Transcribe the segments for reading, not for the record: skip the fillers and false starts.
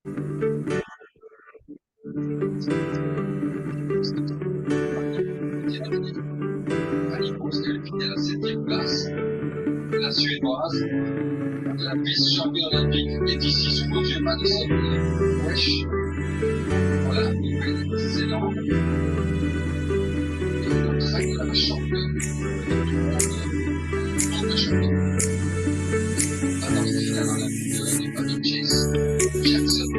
à la 7e place. La Suédoise, la vice-championne olympique, est ici sous nos yeux, Madison Wesh. Voilà, excellent. Et notre règle la championne du monde, double championne. Dans la finale olympique de Paris Chase, Jackson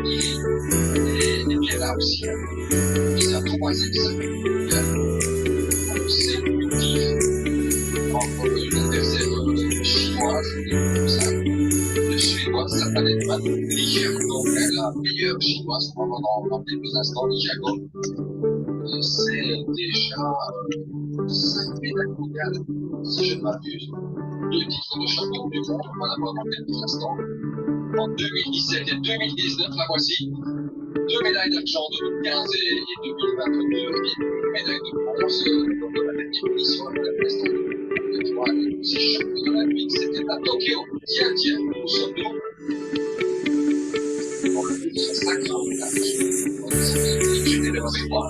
est bien là aussi. Puis la 3e c'est entre l'adversaire chinoise et comme ça. Le suédois s'appelait Li, donc la meilleure chinoise qu'on va voir dans quelques instants, Li. C'est déjà 5 médailles mondiales, si je ne m'abuse. 2 titres de champion du monde, on va l'avoir dans quelques instants. En 2017 et 2019, la voici. 2 médailles d'argent en 2015 et 2022, et une médaille de bronze lors de la dernière édition de la place de Troyes. Si champion olympique, c'était à Tokyo. Tiens, où sommes-nous? Dans le but de ce sacre en médaille. J'étais là avec moi.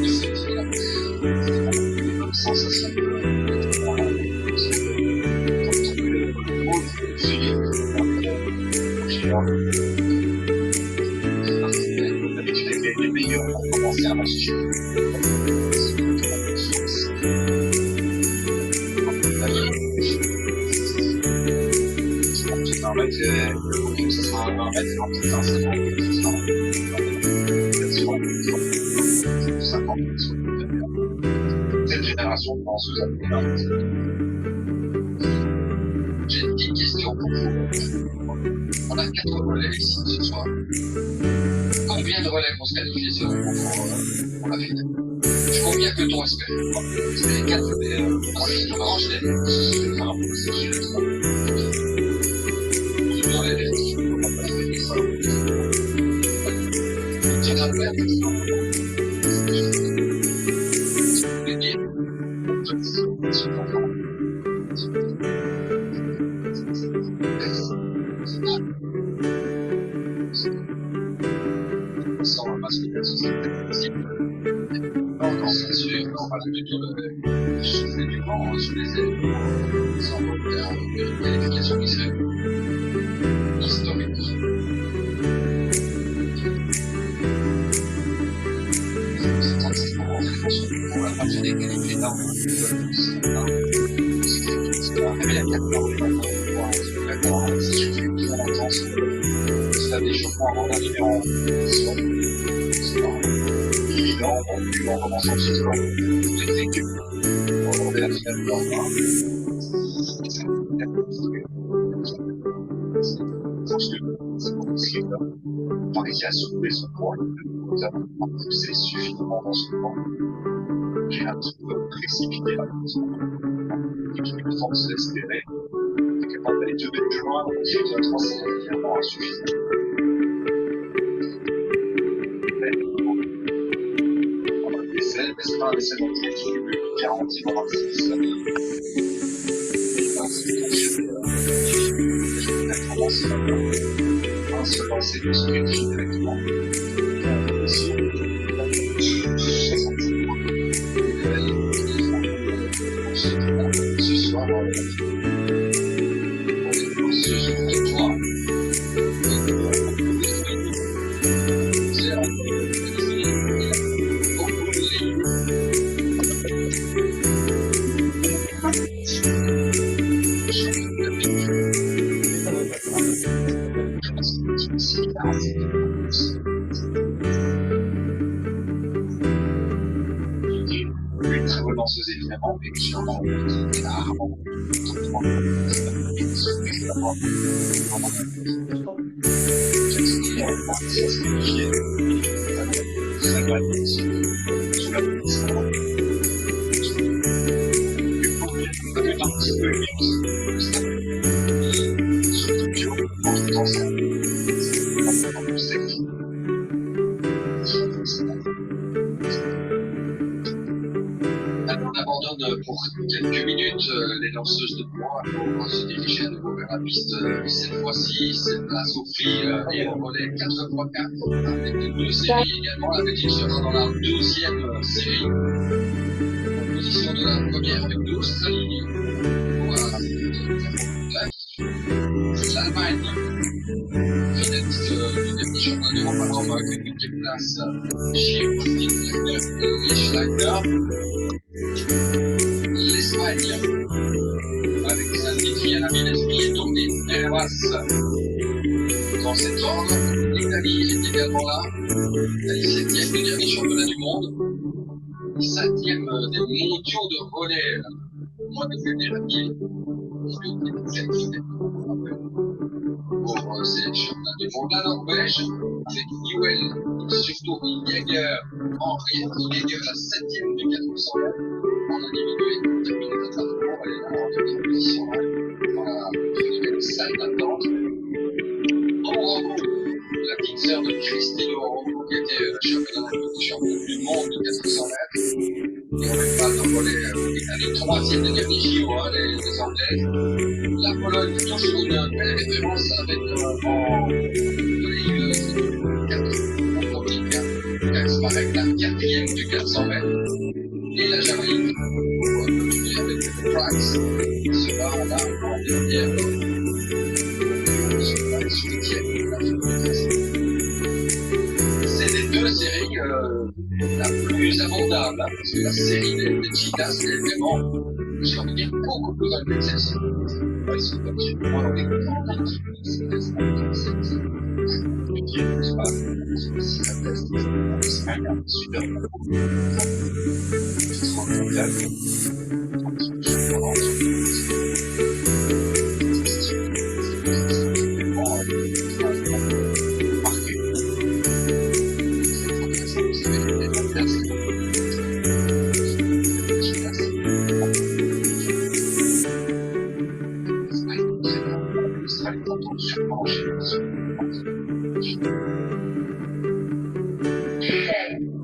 C'est une sensation les meilleurs pour commencer à marcher. Cette génération de danseuses a j'ai une petite question pour vous. On a 4 relais ici ce soir. Combien de relais vont se qualifier pour la finale? Combien peut-on espérer? C'est les 4 orange sans un masque de société possible. Non, c'est sûr, on va le souffler du vent sous les ailes sans faire une qualification qui serait historique. C'est pour la partie des qualifiés dans c'est la 4 heures du matin c'est suffit très intense. C'est un échauffement avant d'arriver en mission. C'est pas évident, en commençant ce soir. Toutes les équipes pour aborder la finale de leur c'est possible. Paris a soulevé son poids. Nous avons poussé suffisamment dans ce point. J'ai un petit peu précipité la position. L'équipe force espérer. est capable d'aller 2 mètres plus loin, donc j'ai besoin de 300 évidemment insuffisant. On a des essais, mais c'est pas un essai d'entrée qui est garanti pendant le service. Un seul lancer de ce qui directement. Ce soir, une très bonne danseuse évidemment, mais sûrement rarement. On abandonne pour quelques minutes les lanceuses de poids pour se diriger à nouveau vers la piste. Cette fois-ci, c'est place aux filles et au relais 4x4 avec deux séries également. La Belgique sera dans la deuxième série. Position de la première avec l'Australie. Voilà, l'Allemagne, finaliste du dernier championnat d'Europe à Rome avec une deuxième place chez et Schneider. L'Espagne, avec sa défi à la Minetti et Tony Hervas. Dans cet ordre, l'Italie est également là. L'Italie 7e du dernier championnat du monde. 7e des mondiaux de relais au mois de février dernier. Pour ces championnats du monde. La Norvège, avec Newell et surtout Jäger, Henri Jäger, la 7e du 400 mètres. En individué, terminé totalement, elle est là en dernière position. Voilà, une salle d'attente. Orogo, la petite sœur de Christine Orogo, qui était championne du monde de 400 mètres. Et on n'est pas dans le relais britannique, 3e des derniers JO, les Anglaises. La Pologne, toujours une belle référence avec en avec la 4e du 400 mètres. Et la Jamaïque, avec Price, sera là en dernière. C'est les deux séries la plus abordable, parce que la série des Cheetahs, c'est vraiment, j'ai envie de dire, beaucoup plus relevée que celle-ci. Ils sont comme chez moi, on est super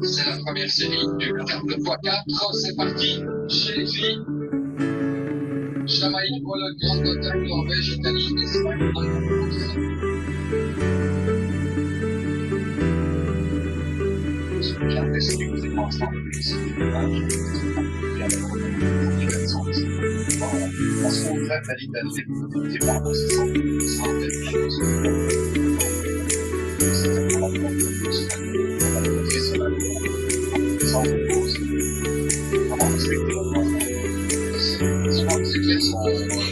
C'est la première série du 4x4, c'est parti chez les filles. Jamaïque, Pologne, Grande-Bretagne, Norvège, Italie, Espagne, parce qu'on traite à l'Italie,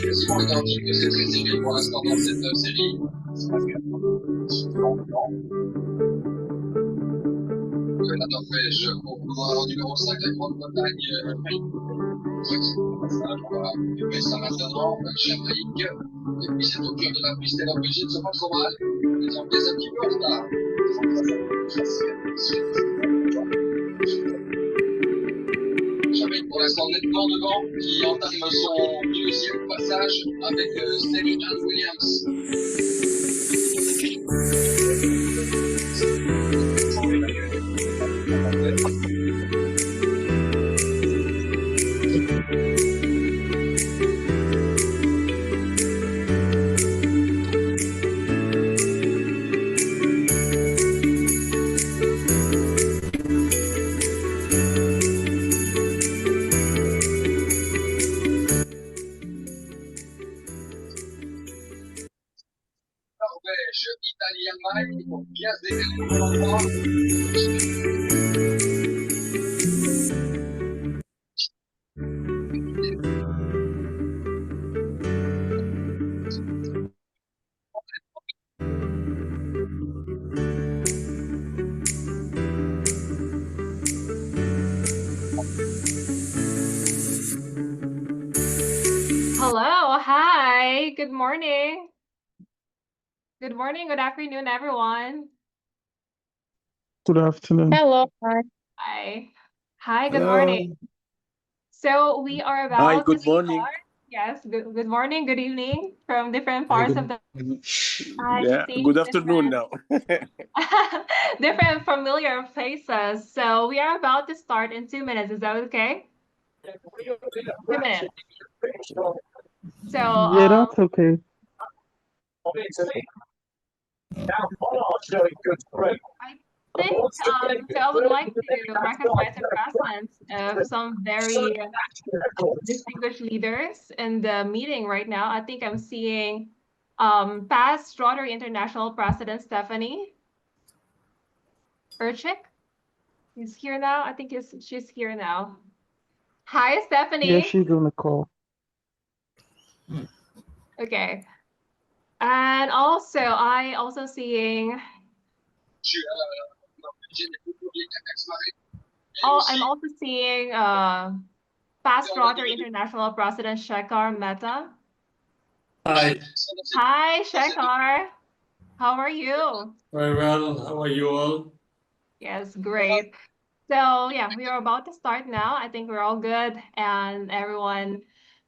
quasiment identique de cette série pour l'instant dans cette série. La Norvège au couloir numéro 5, la Grande-Bretagne, mais ça maintenant, Jamaïque, et puis c'est au cœur de la piste, et la Belgique ne sont pas trop mal, ils ont des un petit peu en retard. Jamaïque pour l'instant nettement devant, qui entame son deuxième passage avec Stanley Williams. Norvège, Italie, Allemagne, pour bien se décaler pour l'endroit. Hello, hi, good morning. Good morning, good afternoon, everyone. Good afternoon. Hello. Hi. Hi. Hi, good Hello. morning. So we are about Hi, to good morning. start. Yes, good morning, good evening from different parts of the Yeah, good afternoon now. different familiar places. So we are about to start in 2 minutes. Is that okay? 2 minutes. So Yeah, that's okay. I think so I would like to recognize the presence of some very distinguished leaders in the meeting right now. I think I'm seeing past Rotary International President Stephanie Urchick. He's here now. I think she's here now. Hi, Stephanie. Yeah, she's on the call. Okay. And also, I also seeing. Oh, I'm also seeing past Rotary International President Shekhar Mehta. Hi. Hi, Shekhar. How are you? Very well. How are you all? Yes, great. So yeah, we are about to start now. I think we're all good and everyone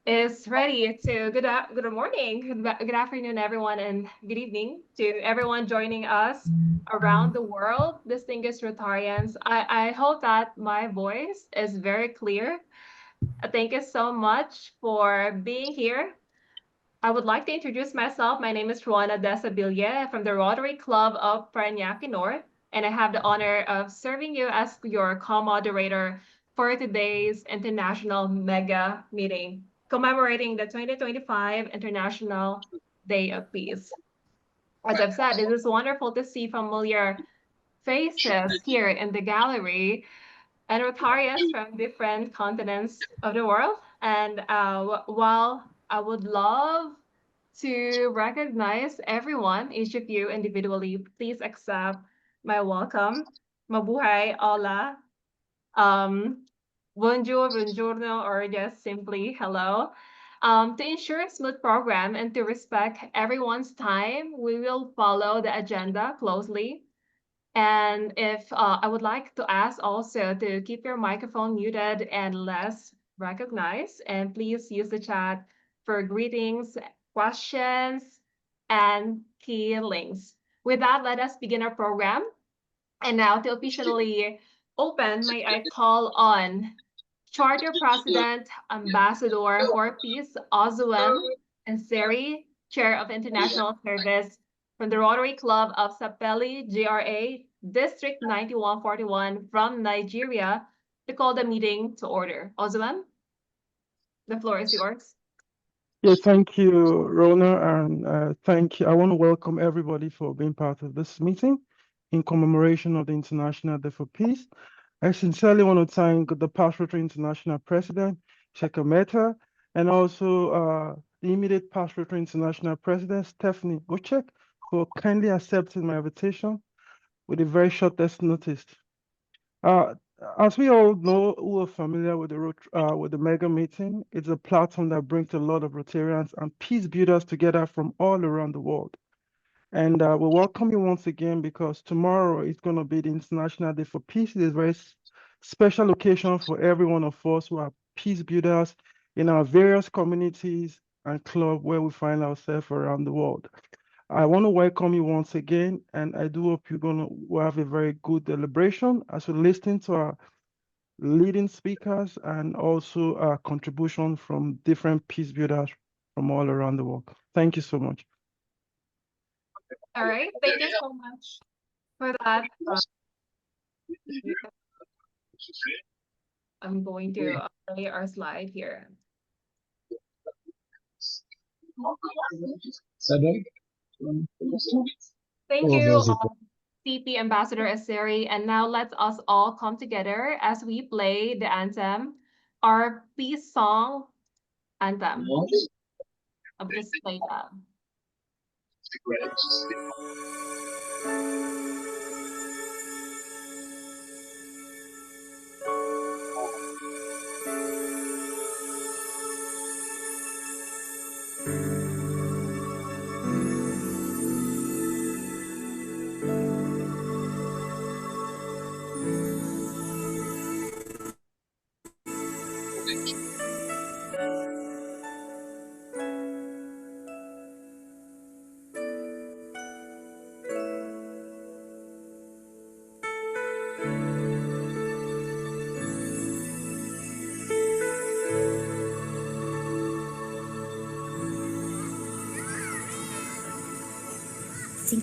is ready to good morning, good afternoon, everyone, and good evening to everyone joining us around the world, distinguished Rotarians. I hope that my voice is very clear. Thank you so much for being here. I would like to introduce myself. My name is Juana Desabilia from the Rotary Club of Practitioner, and I have the honor of serving you as your co-moderator for today's International Mega Meeting, commemorating the 2025 International Day of Peace. As I've said, it is wonderful to see familiar faces here in the gallery and Rotarians from different continents of the world. And while I would love to recognize everyone, each of you individually, please accept my welcome. Mabuhay, hola, bonjour, buongiorno, or just simply hello. To ensure a smooth program and to respect everyone's time, we will follow the agenda closely. And if I would like to ask also to keep your microphone muted and less recognized, and please use the chat for greetings, questions, and key links. With that, let us begin our program. And now to officially open, may I call on Charter President, Ambassador for Peace, OZUEM, and ESIRI, Chair of International Service from the Rotary Club of Sapele, GRA, District 9141 from Nigeria, to call the meeting to order. OZUEM, the floor is yours. Yeah, thank you, Rona, and thank you. I want to welcome everybody for being part of this meeting in commemoration of the International Day for Peace. I sincerely want to thank the past Rotary International President, Shekhar Mehta, and also the immediate past Rotary International President, Stephanie Urchick, for kindly accepting my invitation with a very short notice. As we all know, who are familiar with the mega meeting, it's a platform that brings a lot of Rotarians and peace builders together from all around the world. And we welcome you once again because tomorrow is going to be the International Day for Peace. It is a very special occasion for every one of us who are peace builders in our various communities and clubs where we find ourselves around the world. I want to welcome you once again, and I do hope you're going to have a very good deliberation as we listen to our leading speakers and also a contribution from different peace builders from all around the world. Thank you so much. All right, thank you so much for that. I'm going to play our slide here. Thank you, CP Ambassador ESIRI. And now let us all come together as we play the anthem, our peace song anthem. I'll just play that.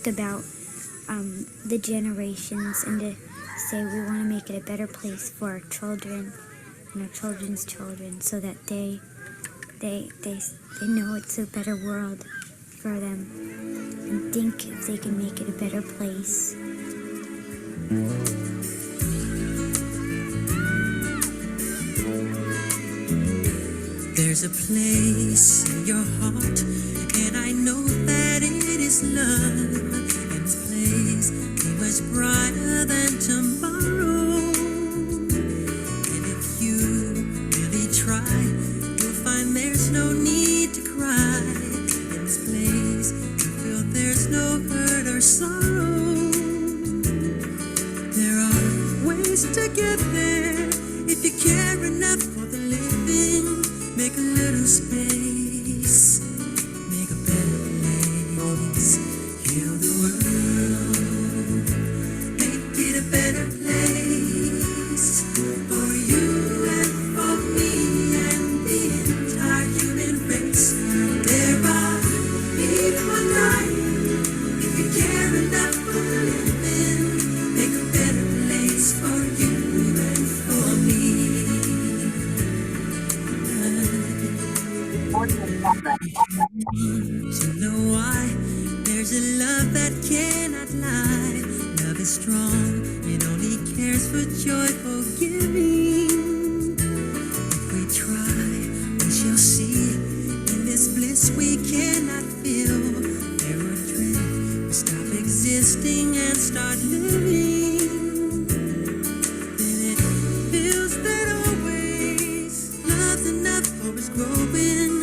think about the generations and to say we want to make it a better place for our children and our children's children, so that they know it's a better world for them and think if they can make it a better place. There's a place in your heart, and I know that it is love. And this place is much brighter than tomorrow. And if you really try, you'll find there's no need to cry. In this place, you feel there's no hurt or sorrow. There are ways to get there if you care enough for the living. Make a little space, make a better place, heal the world, make it a better place for you and for me and the entire human race. There are people dying. If you care enough for the living, make a better place for you and for me. To know why there's a love that cannot lie. Love is strong, it only cares for joyful giving. If we try, we shall see. In this bliss we cannot feel. Fear or dread, we stop existing and start living. Then it feels that always love's enough for us growing.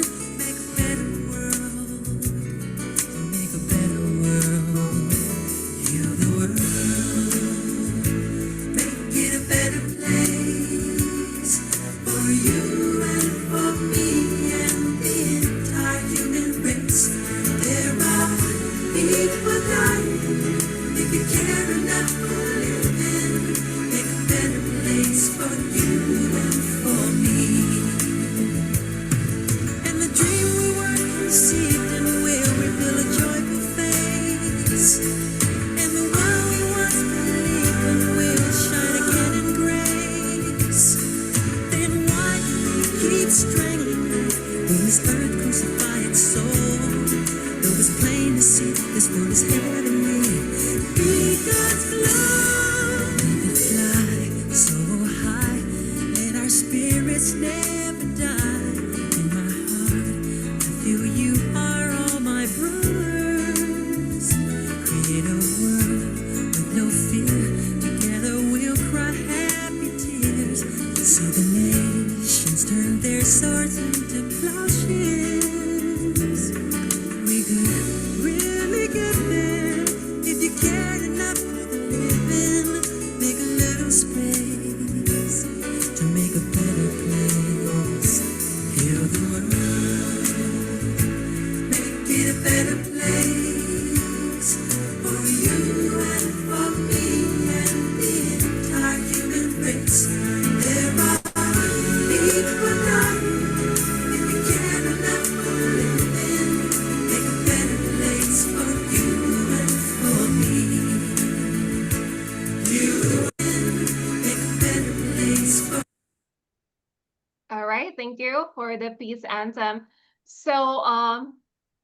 Thank you for the peace anthem. So,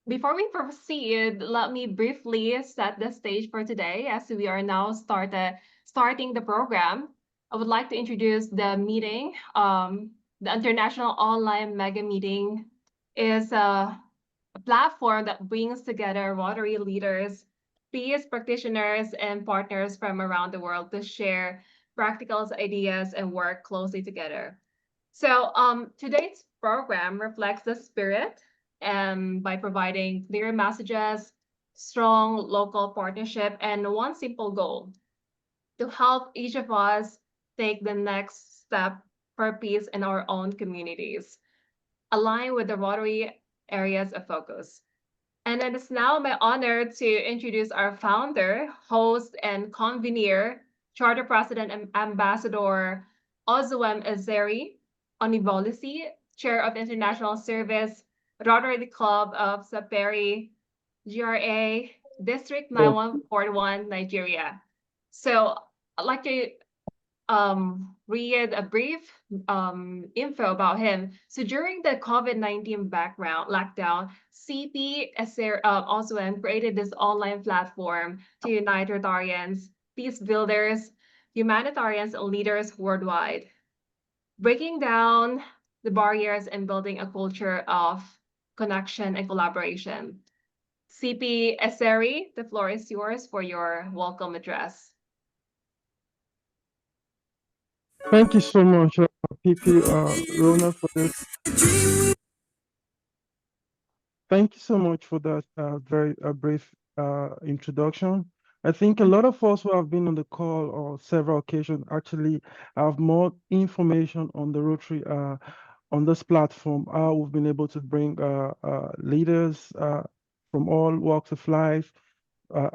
before we proceed, let me briefly set the stage for today as we are now starting the program. I would like to introduce the meeting. The International Online Mega Meeting is a platform that brings together Rotary leaders, peace practitioners, and partners from around the world to share practical ideas and work closely together. So today's program reflects the spirit by providing clear messages, strong local partnership, and one simple goal: to help each of us take the next step for peace in our own communities, align with the Rotary areas of focus. And it is now my honor to introduce our founder, host, and convener, Charter President and Ambassador OZUEM ESIRI Onivolisi, Chair of International Service, Rotary Club of Saperi, GRA, District 9141, Nigeria. So I'd like to read a brief info about him. So during the COVID-19 lockdown, CP OZUEM created this online platform to unite Rotarians, peace builders, humanitarians, and leaders worldwide, breaking down the barriers and building a culture of connection and collaboration. CP ESIRI, the floor is yours for your welcome address. Thank you so much, PP Rona, for this. Thank you so much for that very brief introduction. I think a lot of us who have been on the call on several occasions actually have more information on the Rotary on this platform. We've been able to bring leaders from all walks of life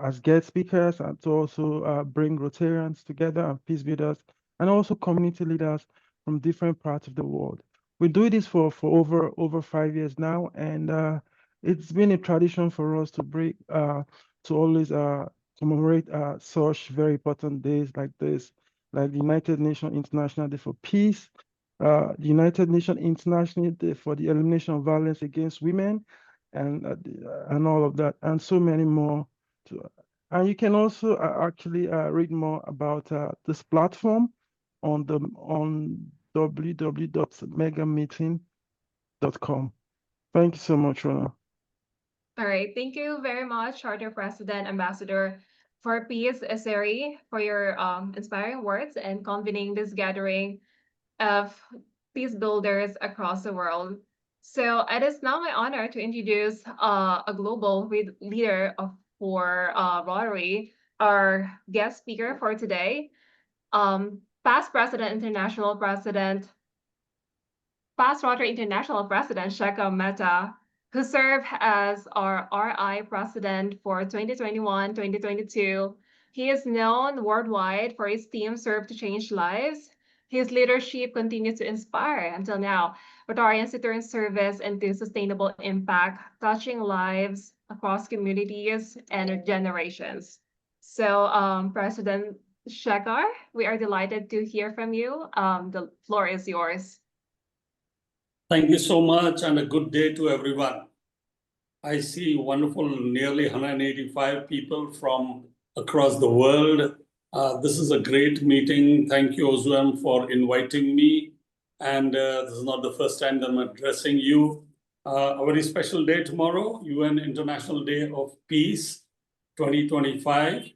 as guest speakers, and to also bring Rotarians together and peace builders, and also community leaders from different parts of the world. We do this for over 5 years now, and it's been a tradition for us to bring to always commemorate such very important days like this, like the United Nations International Day for Peace, the United Nations International Day for the Elimination of Violence Against Women, and all of that, and so many more. And you can also actually read more about this platform on www.megameeting.com. Thank you so much, Rona. All right, thank you very much, Charter President Ambassador for Peace, ESIRI, for your inspiring words and convening this gathering of peace builders across the world. So it is now my honor to introduce a global leader for Rotary, our guest speaker for today, past Rotary International President Shekhar Mehta, who served as our RI President for 2021-2022. He is known worldwide for his team Serve to Change Lives. His leadership continues to inspire until now Rotarians to turn service into sustainable impact, touching lives across communities and generations. So, President Shekhar, we are delighted to hear from you. The floor is yours. Thank you so much, and a good day to everyone. I see wonderful, nearly 185 people from across the world. This is a great meeting. Thank you, OZUEM, for inviting me. And this is not the first time that I'm addressing you. A very special day tomorrow, UN International Day of Peace 2025.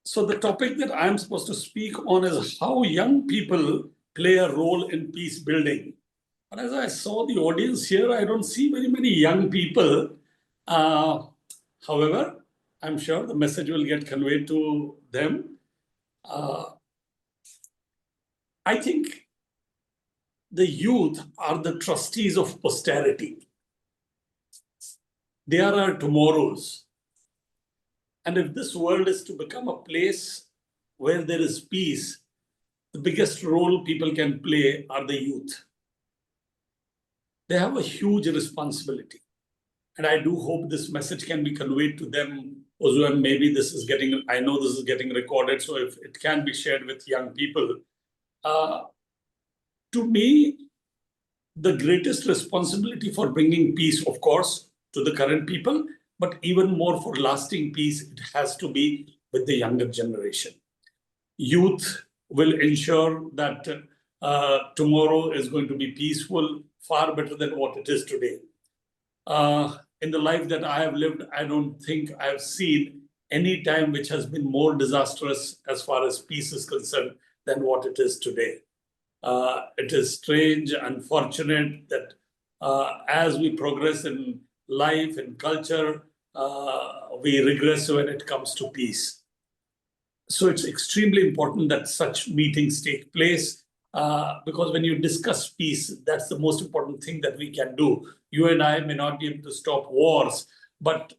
So the topic that I'm supposed to speak on is how young people play a role in peace building. But as I saw the audience here, I don't see very many young people. However, I'm sure the message will get conveyed to them. I think the youth are the trustees of posterity. They are our tomorrows. And if this world is to become a place where there is peace, the biggest role people can play are the youth. They have a huge responsibility. And I do hope this message can be conveyed to them. OZUEM, maybe I know this is getting recorded, so if it can be shared with young people. To me, the greatest responsibility for bringing peace, of course, to the current people, but even more for lasting peace, it has to be with the younger generation. Youth will ensure that tomorrow is going to be peaceful, far better than what it is today. In the life that I have lived, I don't think I've seen any time which has been more disastrous as far as peace is concerned than what it is today. It is strange, unfortunate that as we progress in life and culture, we regress when it comes to peace. So it's extremely important that such meetings take place because when you discuss peace, that's the most important thing that we can do. You and I may not be able to stop wars, but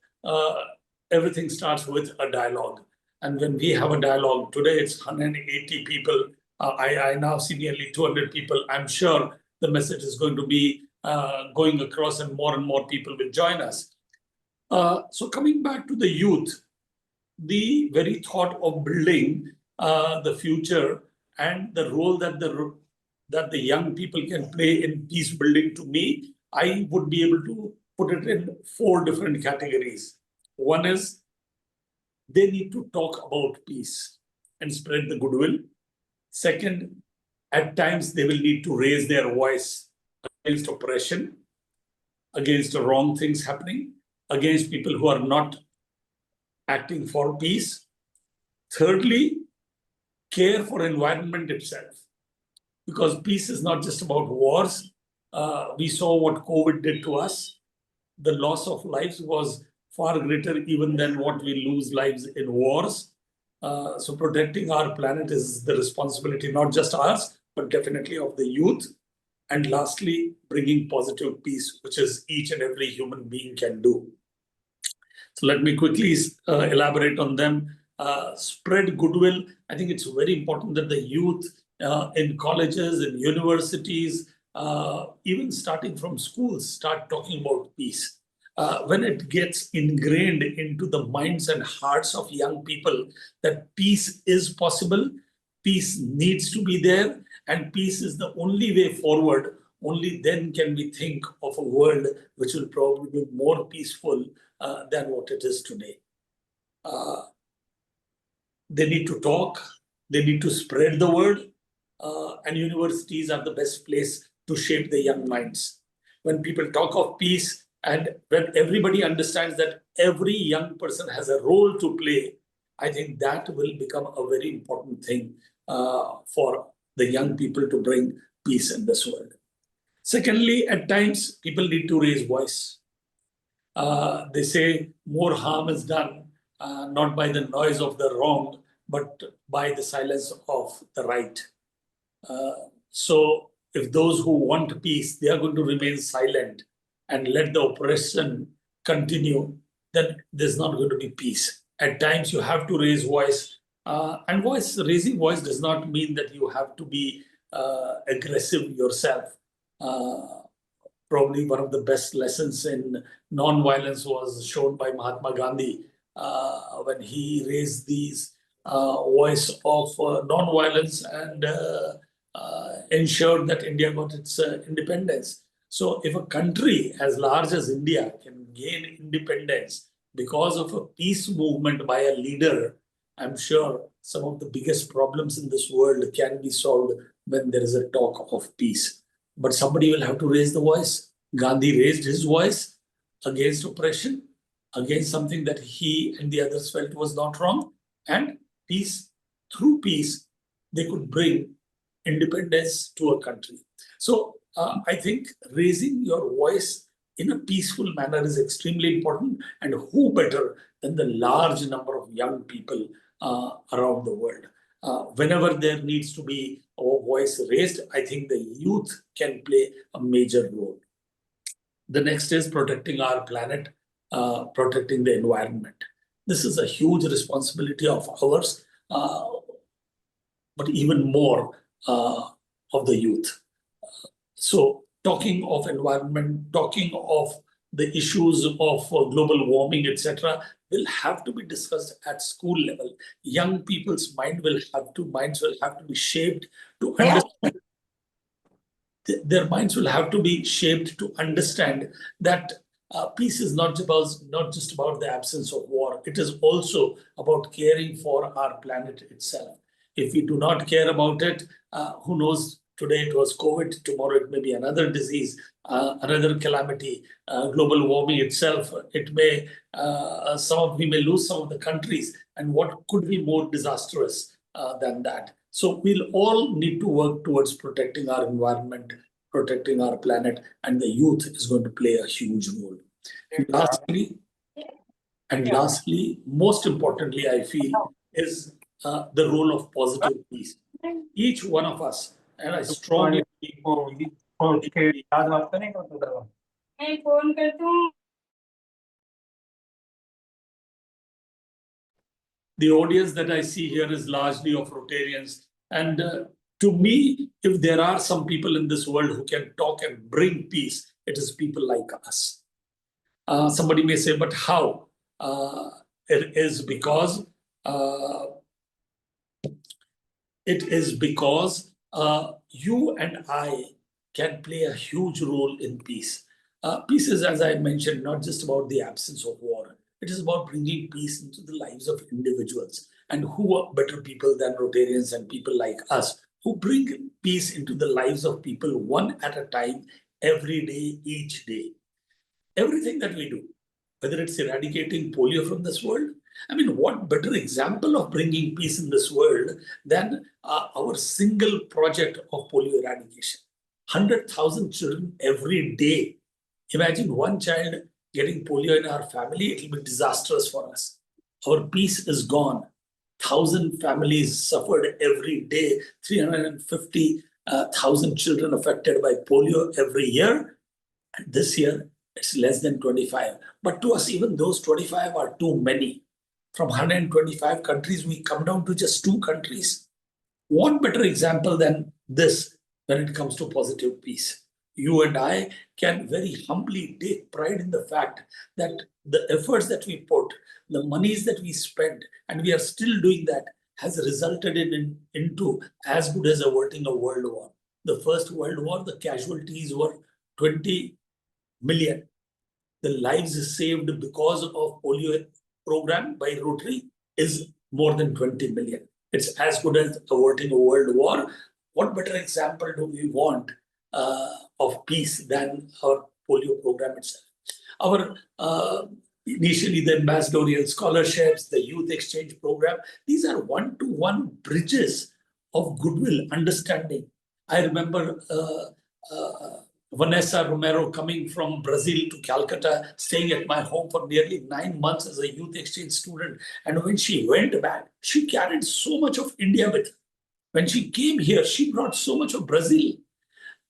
everything starts with a dialogue. And when we have a dialogue, today it's 180 people. I now see nearly 200 people. I'm sure the message is going to be going across, and more people will join us. So coming back to the youth, the very thought of building the future and the role that the young people can play in peace building, to me, I would be able to put it in 4 different categories. One is they need to talk about peace and spread the goodwill. Second, at times they will need to raise their voice against oppression, against the wrong things happening, against people who are not acting for peace. Thirdly, care for environment itself, because peace is not just about wars. We saw what COVID did to us. The loss of lives was far greater even than what we lose lives in wars. So protecting our planet is the responsibility, not just ours, but definitely of the youth. And lastly, bringing positive peace, which is each and every human being can do. So let me quickly elaborate on them. Spread goodwill. I think it's very important that the youth in colleges and universities, even starting from schools, start talking about peace. When it gets ingrained into the minds and hearts of young people that peace is possible, peace needs to be there, and peace is the only way forward, only then can we think of a world which will probably be more peaceful than what it is today. They need to talk, they need to spread the word, and universities are the best place to shape the young minds. When people talk of peace, and when everybody understands that every young person has a role to play, I think that will become a very important thing for the young people to bring peace in this world. Secondly, at times, people need to raise voice. They say more harm is done, not by the noise of the wrong, but by the silence of the right. So if those who want peace, they are going to remain silent and let the oppression continue, then there's not going to be peace. At times you have to raise voice, and raising voice does not mean that you have to be aggressive yourself. Probably one of the best lessons in non-violence was shown by Mahatma Gandhi when he raised these voice of non-violence and ensured that India got its independence. So if a country as large as India can gain independence because of a peace movement by a leader, I'm sure some of the biggest problems in this world can be solved when there is a talk of peace. But somebody will have to raise the voice. Gandhi raised his voice against oppression, against something that he and the others felt was not wrong. And peace, through peace, they could bring independence to a country. So I think raising your voice in a peaceful manner is extremely important. And who better than the large number of young people around the world? Whenever there needs to be a voice raised, I think the youth can play a major role. The next is protecting our planet, protecting the environment. This is a huge responsibility of ours, but even more of the youth. So talking of environment, talking of the issues of global warming, etc., will have to be discussed at school level. Young people's minds will have to be shaped to understand. Their minds will have to be shaped to understand that peace is not just about the absence of war. It is also about caring for our planet itself. If we do not care about it, who knows? Today it was COVID, tomorrow it may be another disease, another calamity, global warming itself. It may, we may lose some of the countries, and what could be more disastrous than that? So we'll all need to work towards protecting our environment, protecting our planet, and the youth is going to play a huge role. And lastly, most importantly, I feel, is the role of positive peace. Each one of us, and I strongly believe, the audience that I see here is largely of Rotarians. And to me, if there are some people in this world who can talk and bring peace, It is people like us. Somebody may say, but how? It is because you and I can play a huge role in peace. Peace is, as I mentioned, not just about the absence of war. It is about bringing peace into the lives of individuals. And who are better people than Rotarians and people like us who bring peace into the lives of people one at a time, every day, each day. Everything that we do, whether it's eradicating polio from this world, I mean, what better example of bringing peace in this world than our single project of polio eradication? 100,000 children every day. Imagine one child getting polio in our family, it will be disastrous for us. Our peace is gone. 1,000 families suffered every day, 350,000 children affected by polio every year. And this year, it's less than 25. But to us, even those 25 are too many. From 125 countries, we come down to just 2 countries. What better example than this when it comes to positive peace? You and I can very humbly take pride in the fact that the efforts that we put, the monies that we spend, and we are still doing that, has resulted into as good as averting a world war. The First World War, the casualties were 20 million. The lives saved because of polio program by Rotary is more than 20 million. It's as good as averting a world war. What better example do we want of peace than our polio program itself? Our initially the ambassadorial scholarships, the youth exchange program, these are one-to-one bridges of goodwill, understanding. I remember Vanessa Romero coming from Brazil to Calcutta, staying at my home for nearly 9 months as a youth exchange student. And when she went back, she carried so much of India with her. When she came here, she brought so much of Brazil.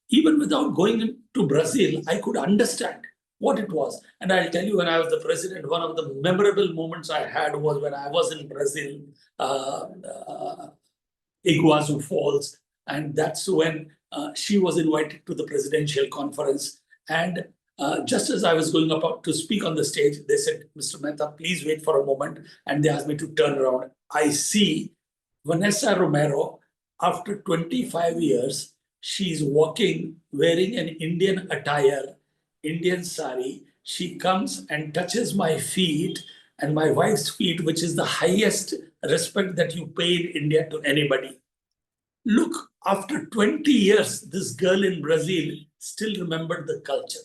Even without going to Brazil, I could understand what it was. And I'll tell you, when I was the president, one of the memorable moments I had was when I was in Brazil, Iguazu Falls. And that's when she was invited to the presidential conference. And just as I was going up to speak on the stage, they said, Mr. Mehta, please wait for a moment. And they asked me to turn around. I see Vanessa Romero, after 25 years, she's walking wearing an Indian attire, Indian sari. She comes and touches my feet and my wife's feet, which is the highest respect that you pay in India to anybody. Look, after 20 years, this girl in Brazil still remembered the culture.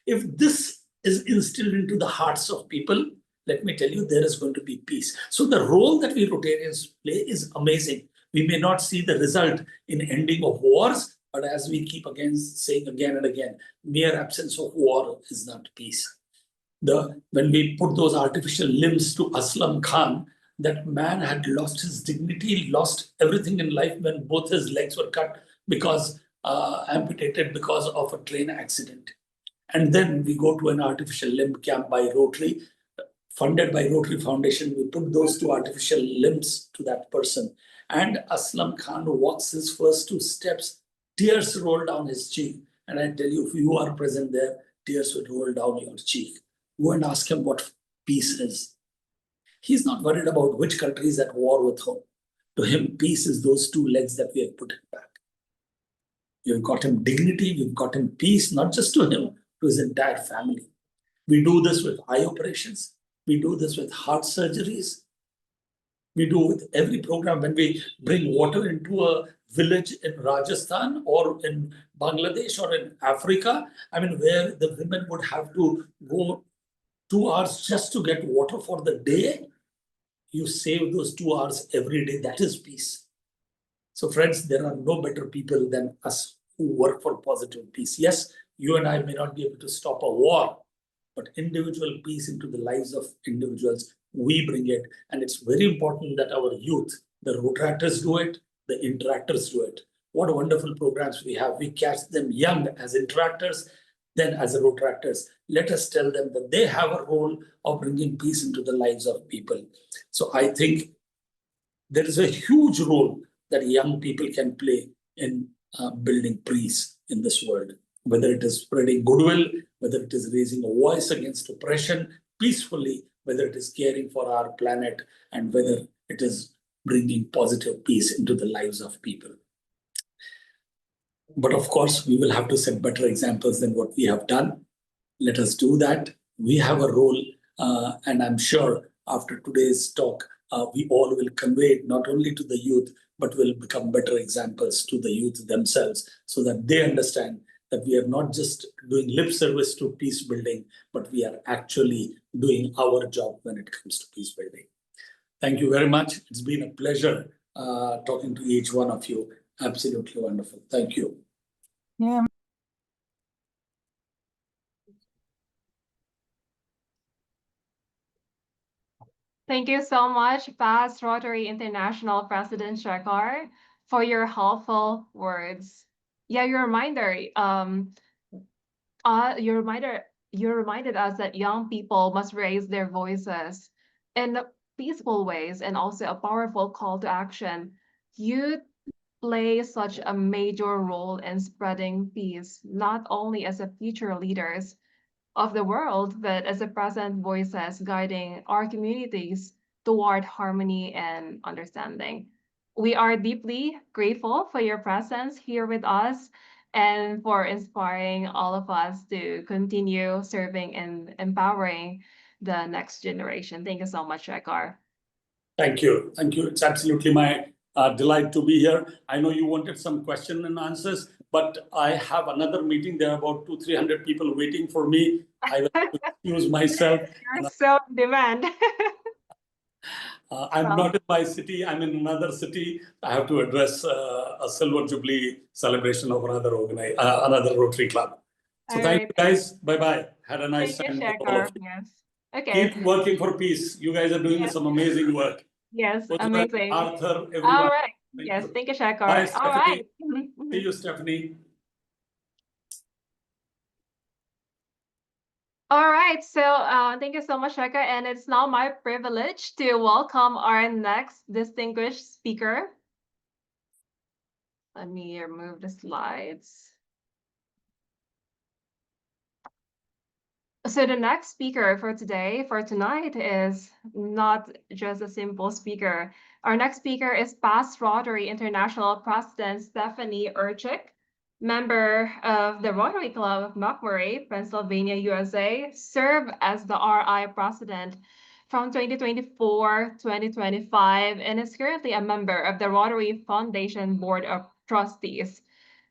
If this is instilled into the hearts of people, let me tell you, there is going to be peace. So the role that we Rotarians play is amazing. We may not see the result in ending of wars, but as we keep saying again and again, mere absence of war is not peace. When we put those artificial limbs to Aslam Khan, that man had lost his dignity, lost everything in life when both his legs were cut because amputated because of a train accident. And then we go to an artificial limb camp by Rotary, funded by Rotary Foundation. We put those 2 artificial limbs to that person. And Aslam Khan walks his first 2 steps, tears roll down his cheek. And I tell you, if you are present there, tears would roll down your cheek. Go and ask him what peace is. He's not worried about which country is at war with whom. To him, peace is those 2 legs that we have put him back. You've got him dignity, you've got him peace, not just to him, to his entire family. We do this with eye operations. We do this with heart surgeries. We do with every program when we bring water into a village in Rajasthan or in Bangladesh or in Africa. I mean, where the women would have to go 2 hours just to get water for the day. You save those 2 hours every day. That is peace. So friends, there are no better people than us who work for positive peace. Yes, you and I may not be able to stop a war, but individual peace into the lives of individuals, we bring it. And it's very important that our youth, the Rotaractors do it, the interactors do it. What wonderful programs we have. We catch them young as interactors, then as Rotaractors. Let us tell them that they have a role of bringing peace into the lives of people. So I think there is a huge role that young people can play in building peace in this world. whether it is spreading goodwill, whether it is raising a voice against oppression peacefully, whether it is caring for our planet, and whether it is bringing positive peace into the lives of people. But of course, we will have to set better examples than what we have done. Let us do that. We have a role, and I'm sure after today's talk, we all will convey it not only to the youth, but will become better examples to the youth themselves so that they understand that we are not just doing lip service to peace building, but we are actually doing our job when it comes to peace building. Thank you very much. It's been a pleasure talking to each one of you. Absolutely wonderful. Thank you. Yeah. Thank you so much, past Rotary International President Shekhar, for your helpful words. Yeah, your reminder, you reminded us that young people must raise their voices in peaceful ways and also a powerful call to action. Youth play such a major role in spreading peace, not only as a future leaders of the world, but as a present voices guiding our communities toward harmony and understanding. We are deeply grateful for your presence here with us and for inspiring all of us to continue serving and empowering the next generation. Thank you so much, Shekhar. Thank you. Thank you. It's absolutely my delight to be here. I know you wanted some question and answers, but I have another meeting. There are about 200-300 people waiting for me. I will excuse myself. You're so in demand. I'm not in my city. I'm in another city. I have to address a Silver Jubilee celebration of another Rotary Club. So thank you guys. Bye-bye. Had a nice time. Yes. Okay. Keep working for peace. You guys are doing some amazing work. Yes, OZUEM, amazing. Arthur, everyone. All right. Yes, thank you, Shekhar. Bye, Stephanie. All right. See you, Stephanie. All right, so thank you so much, Shekhar, and it's now my privilege to welcome our next distinguished speaker. Let me remove the slides. So the next speaker for tonight, is not just a simple speaker. Our next speaker is past Rotary International President Stephanie Urchick, member of the Rotary Club of McMurray, Pennsylvania, USA, served as the RI president from 2024 to 2025, and is currently a member of the Rotary Foundation Board of Trustees.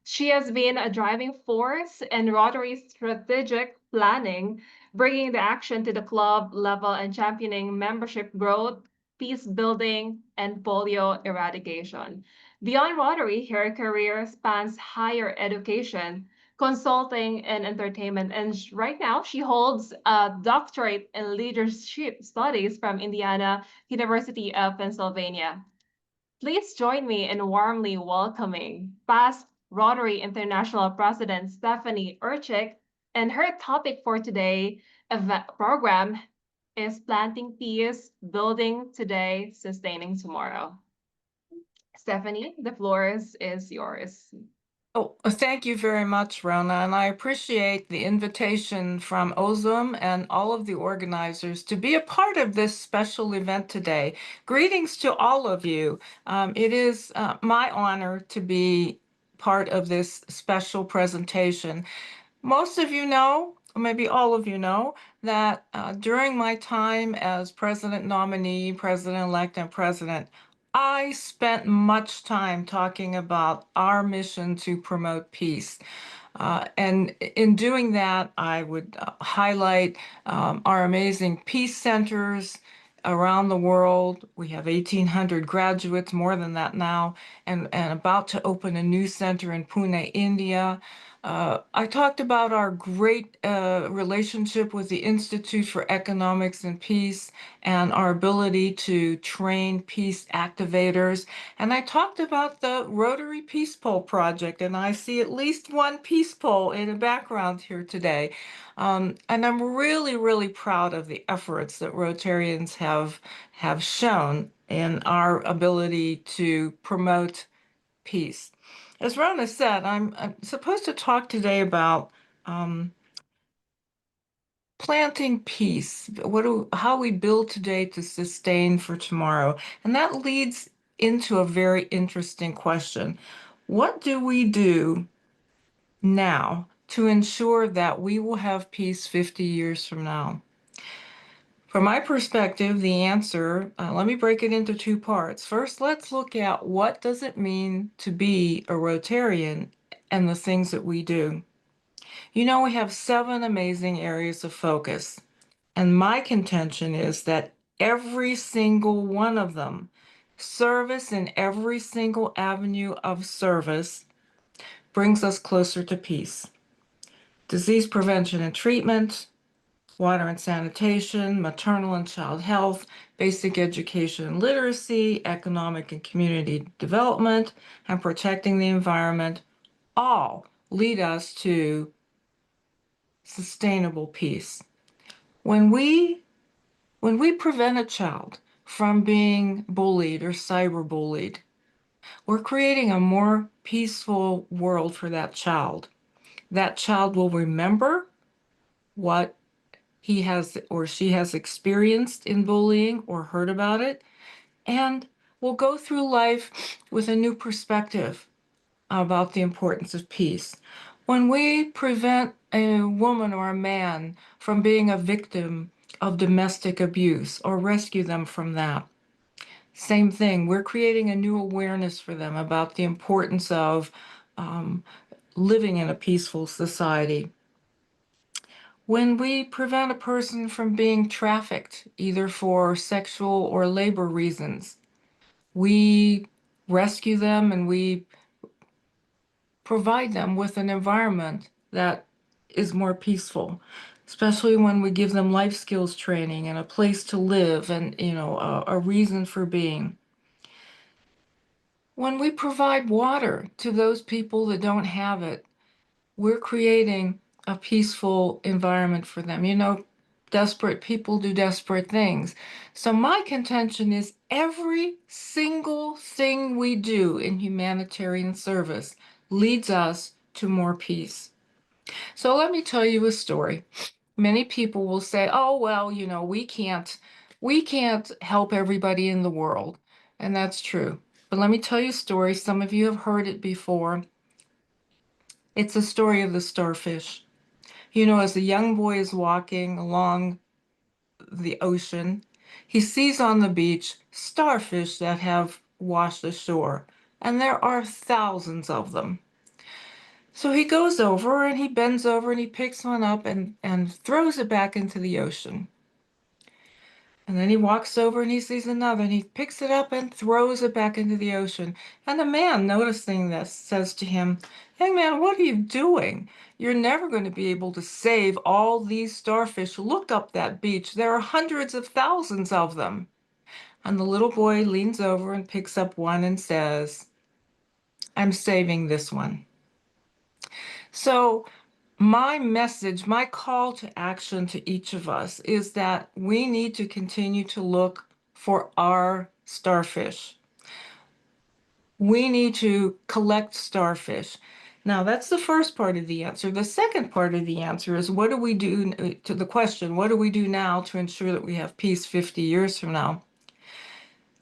She has been a driving force in Rotary strategic planning, bringing the action to the club level and championing membership growth, peace building, and polio eradication. Beyond Rotary, her career spans higher education, consulting, and entertainment. And right now, she holds a doctorate in leadership studies from Indiana University of Pennsylvania. Please join me in warmly welcoming past Rotary International President Stephanie Urchick, and her topic for today program is Planting Peace, Building Today, Sustaining Tomorrow. Stephanie, the floor is yours. Oh, thank you very much, Rona, and I appreciate the invitation from OZUEM and all of the organizers to be a part of this special event today. Greetings to all of you. It is my honor to be part of this special presentation. Most of you know, or maybe all of you know, that during my time as president nominee, president-elect, and president, I spent much time talking about our mission to promote peace. And in doing that, I would highlight our amazing peace centers around the world. We have 1,800 graduates, more than that now, and about to open a new center in Pune, India. I talked about our great relationship with the Institute for Economics and Peace and our ability to train peace activators. And I talked about the Rotary Peace Pole Project, and I see at least one peace pole in the background here today. And I'm really, really proud of the efforts that Rotarians have shown in our ability to promote peace. as Rona said, I'm supposed to talk today about planting peace. How we build today to sustain for tomorrow. And that leads into a very interesting question. What do we do now to ensure that we will have peace 50 years from now? From my perspective, the answer, let me break it into two parts. First, let's look at what does it mean to be a Rotarian and the things that we do. You know, we have 7 amazing areas of focus, and my contention is that every single one of them, service in every single avenue of service, brings us closer to peace. Disease prevention and treatment, water and sanitation, maternal and child health, basic education and literacy, economic and community development, and protecting the environment all lead us to sustainable peace. When we prevent a child from being bullied or cyberbullied, we're creating a more peaceful world for that child. That child will remember what he has or she has experienced in bullying or heard about it, and will go through life with a new perspective about the importance of peace. When we prevent a woman or a man from being a victim of domestic abuse or rescue them from that, same thing, we're creating a new awareness for them about the importance of living in a peaceful society. When we prevent a person from being trafficked, either for sexual or labor reasons, we rescue them and we provide them with an environment that is more peaceful, especially when we give them life skills training and a place to live and, a reason for being. When we provide water to those people that don't have it, we're creating a peaceful environment for them. Desperate people do desperate things. So my contention is every single thing we do in humanitarian service leads us to more peace. So let me tell you a story. Many people will say, oh, well, we can't help everybody in the world. And that's true. But let me tell you a story. Some of you have heard it before. It's the story of the starfish. As a young boy is walking along the ocean, he sees on the beach starfish that have washed ashore, and there are thousands of them. So he goes over and he bends over and he picks one up and throws it back into the ocean. And then he walks over and he sees another and he picks it up and throws it back into the ocean. And the man, noticing this, says to him, "Hey man, what are you doing? You're never going to be able to save all these starfish. Look up that beach. There are hundreds of thousands of them." And the little boy leans over and picks up one and says, "I'm saving this one." So my message, my call to action to each of us is that we need to continue to look for our starfish. We need to collect starfish. Now, that's the first part of the answer. The second part of the answer is what do we do to the question, what do we do now to ensure that we have peace 50 years from now?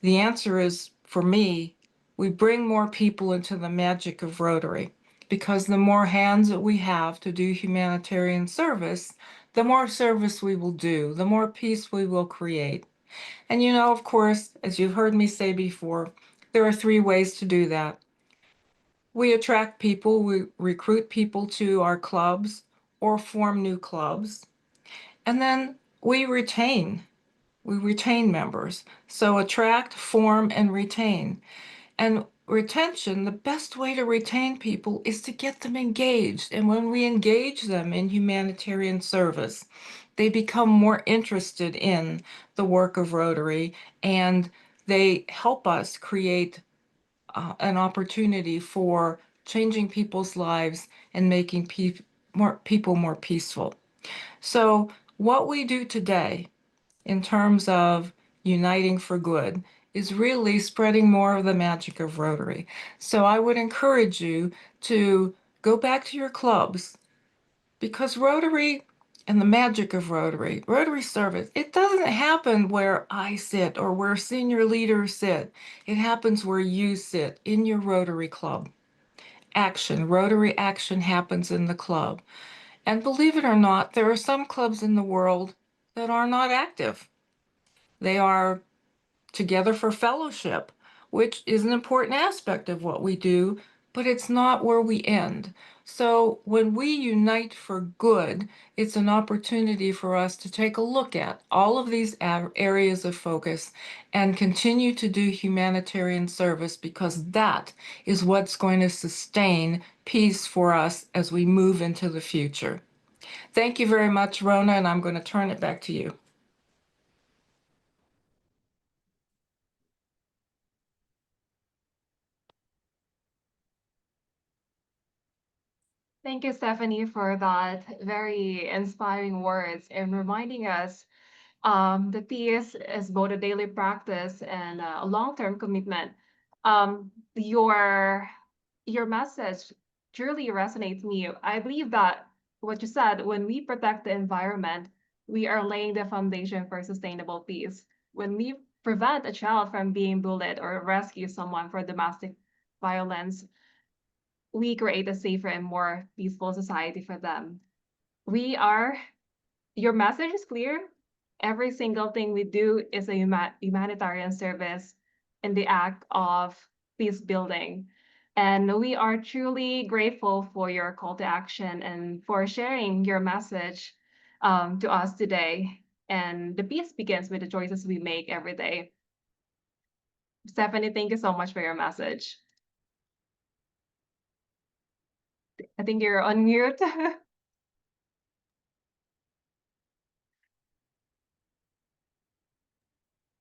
The answer is, for me, we bring more people into the magic of Rotary. Because the more hands that we have to do humanitarian service, the more service we will do, the more peace we will create. And of course, as you've heard me say before, there are 3 ways to do that. We attract people, we recruit people to our clubs or form new clubs. And then we retain members. So attract, form, and retain. And retention, the best way to retain people is to get them engaged. And when we engage them in humanitarian service, they become more interested in the work of Rotary, and they help us create an opportunity for changing people's lives and making people more peaceful. So what we do today in terms of uniting for good is really spreading more of the magic of Rotary. So I would encourage you to go back to your clubs, because Rotary and the magic of Rotary service, it doesn't happen where I sit or where senior leaders sit. It happens where you sit in your Rotary club. Rotary action happens in the club. And believe it or not, there are some clubs in the world that are not active. They are together for fellowship, which is an important aspect of what we do, but it's not where we end. So when we unite for good, it's an opportunity for us to take a look at all of these areas of focus and continue to do humanitarian service, because that is what's going to sustain peace for us as we move into the future. Thank you very much, Rona, and I'm going to turn it back to you. Thank you, Stephanie, for that very inspiring words and reminding us that peace is both a daily practice and a long-term commitment. Um, your message truly resonates me. I believe that what you said, when we protect the environment, we are laying the foundation for sustainable peace. When we prevent a child from being bullied or rescue someone for domestic violence, we create a safer and more peaceful society for them. Your message is clear. Every single thing we do is a humanitarian service in the act of peace building. And we are truly grateful for your call to action and for sharing your message to us today. And the peace begins with the choices we make every day. Stephanie, thank you so much for your message. I think you're on mute.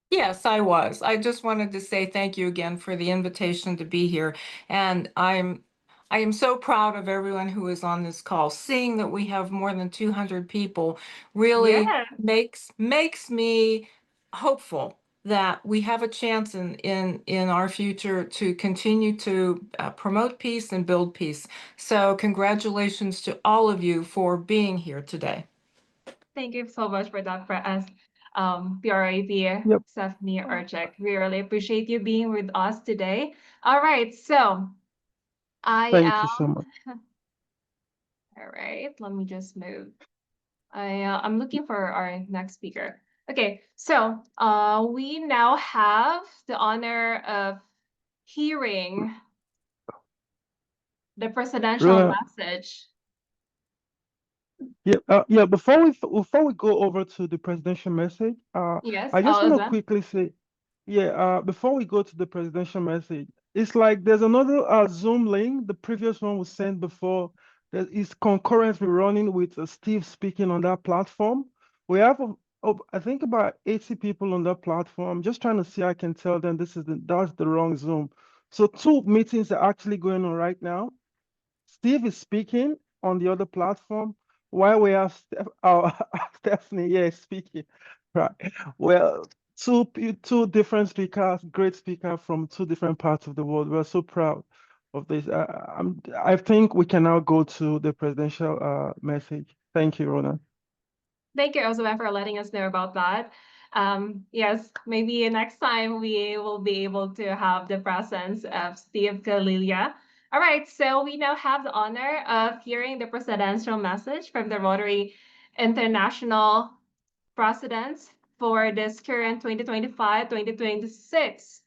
Yes, I was. I just wanted to say thank you again for the invitation to be here. And I am so proud of everyone who is on this call. Seeing that we have more than 200 people really makes me hopeful that we have a chance in our future to continue to promote peace and build peace. So congratulations to all of you for being here today. Thank you so much for that, PRAP, Yep. Stephanie Urchick. We really appreciate you being with us today. All right, so Thank you so much. All right, let me just move. I'm looking for our next speaker. Okay, so we now have the honor of hearing the presidential message. Yeah. Before we go over to the presidential message, Yes, I just want to quickly say, before we go to the presidential message, it's like there's another Zoom link. The previous one was sent before. That is concurrently running with Steve speaking on that platform. We have, I think, about 80 people on that platform. Just trying to see, I can tell them that's the wrong Zoom. So 2 meetings are actually going on right now. Steve is speaking on the other platform while we have Stephanie speaking. Right. Well, two different speakers, great speakers from 2 different parts of the world. We're so proud of this. I think we can now go to the presidential message. Thank you, Rona. Thank you, OZUEM, for letting us know about that. Yes, maybe next time we will be able to have the presence of Steve Kalilia. All right, so we now have the honor of hearing the presidential message from the Rotary International Presidents for this current 2025-2026,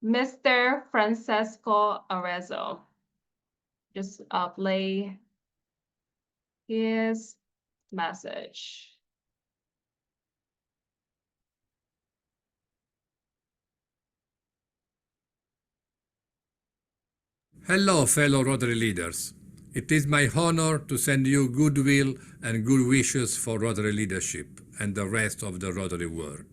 Mr. Francesco Arezzo. Just play his message. Hello, fellow Rotary leaders. It is my honor to send you goodwill and good wishes for Rotary leadership and the rest of the Rotary world.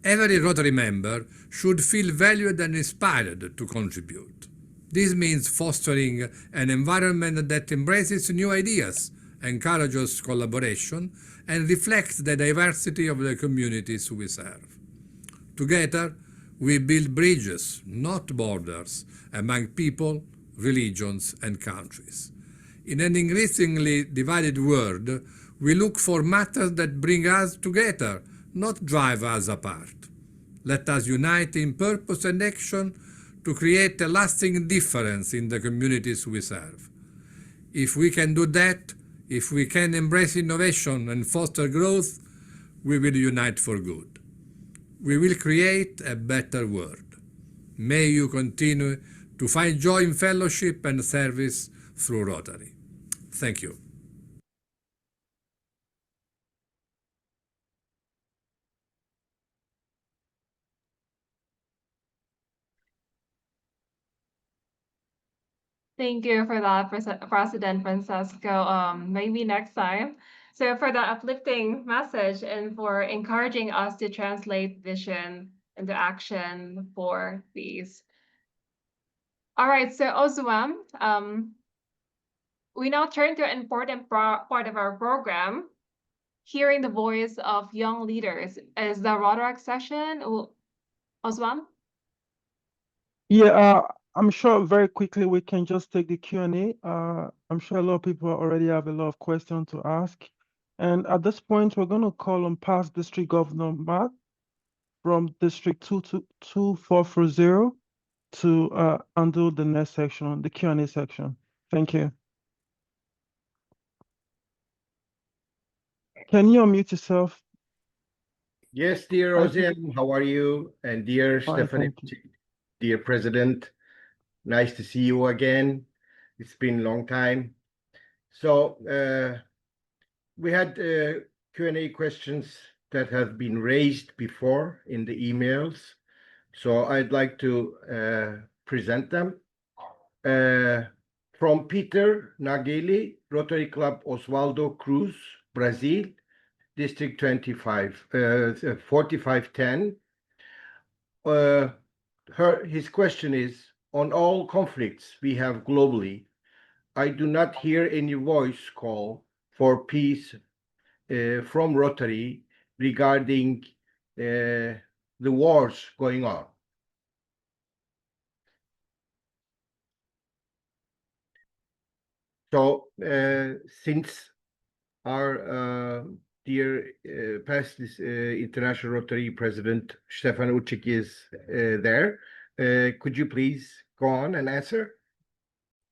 Every Rotary member should feel valued and inspired to contribute. This means fostering an environment that embraces new ideas, encourages collaboration, and reflects the diversity of the communities we serve. Together, We build bridges, not borders, among people, religions, and countries. In an increasingly divided world, we look for matters that bring us together, not drive us apart. Let us unite in purpose and action to create a lasting difference in the communities we serve. If we can do that, if we can embrace innovation and foster growth, we will unite for good. We will create a better world. May you continue to find joy in fellowship and service through Rotary. Thank you. Thank you for that, President Francesco. Maybe next time. So for the uplifting message and for encouraging us to translate vision into action for peace. All right, so OZUEM, we now turn to an important part of our program, hearing the voice of young leaders. Is the Rotary session, OZUEM? Yeah, I'm sure very quickly we can just take the Q&A. I'm sure a lot of people already have a lot of questions to ask. And at this point, we're going to call on past District Governor Matt from District 2440 to handle the next section, the Q&A section. Thank you. Can you unmute yourself? Yes, dear OZUEM, how are you? And dear Stephanie, dear President, nice to see you again. It's been a long time. So we had Q&A questions that have been raised before in the emails. So I'd like to present them. From Peter Nageli, Rotary Club Oswaldo Cruz, Brazil, District 4510. His question is, on all conflicts we have globally, I do not hear any voice call for peace from Rotary regarding the wars going on. So since our dear past International Rotary President Stefan Urchick is there, could you please go on and answer?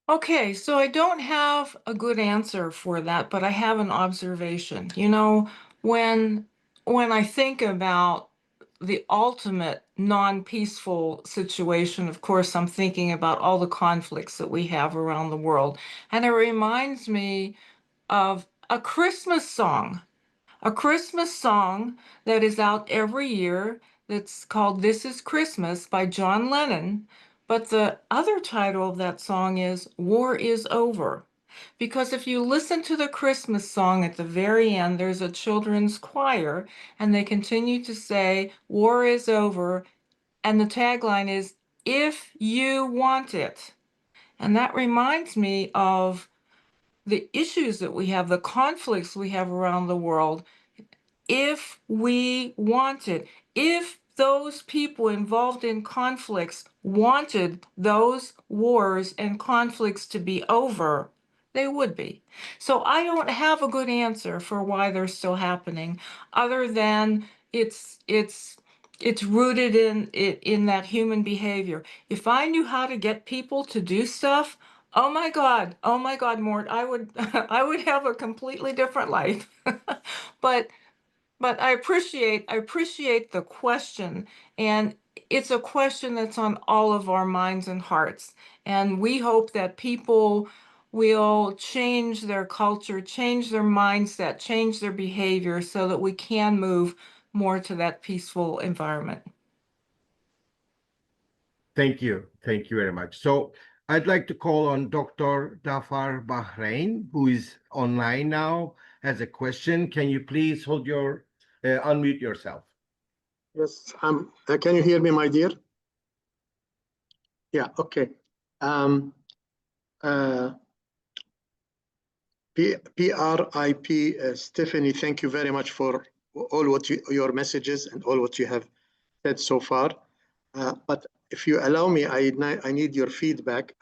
Okay, so I don't have a good answer for that, but I have an observation. You know, when I think about the ultimate non-peaceful situation, of course, I'm thinking about all the conflicts that we have around the world. And it reminds me of a Christmas song that is out every year that's called This Is Christmas by John Lennon. But the other title of that song is War Is Over. Because if you listen to the Christmas song at the very end, there's a children's choir, and they continue to say, War is over, and the tagline is, if you want it. And that reminds me of the issues that we have, the conflicts we have around the world. If we wanted, if those people involved in conflicts wanted those wars and conflicts to be over, they would be. So I don't have a good answer for why they're still happening, other than it's rooted in that human behavior. If I knew how to get people to do stuff, oh my God, Mort, I would I would have a completely different life. But I appreciate the question, and it's a question that's on all of our minds and hearts. And we hope that people will change their culture, change their mindset, change their behavior so that we can move more to that peaceful environment. Thank you. Thank you very much. So I'd like to call on Dr. Dafar Bahrain, who is online now, has a question. Can you please hold your unmute yourself? Yes, can you hear me, my dear? Yeah, okay. PRIP, Stephanie, thank you very much for all your messages and all what you have said so far. But if you allow me, I need your feedback.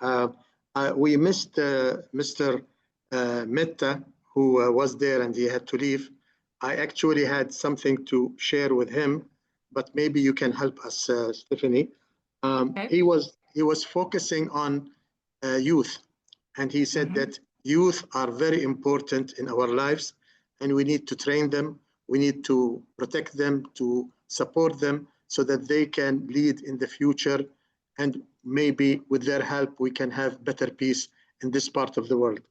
We missed Mr. Mehta, who was there and he had to leave. I actually had something to share with him, but maybe you can help us, Stephanie. Okay. He was focusing on youth, and he said that youth are very important in our lives, and we need to train them, we need to protect them, to support them, so that they can lead in the future, and maybe with their help we can have better peace in this part of the world.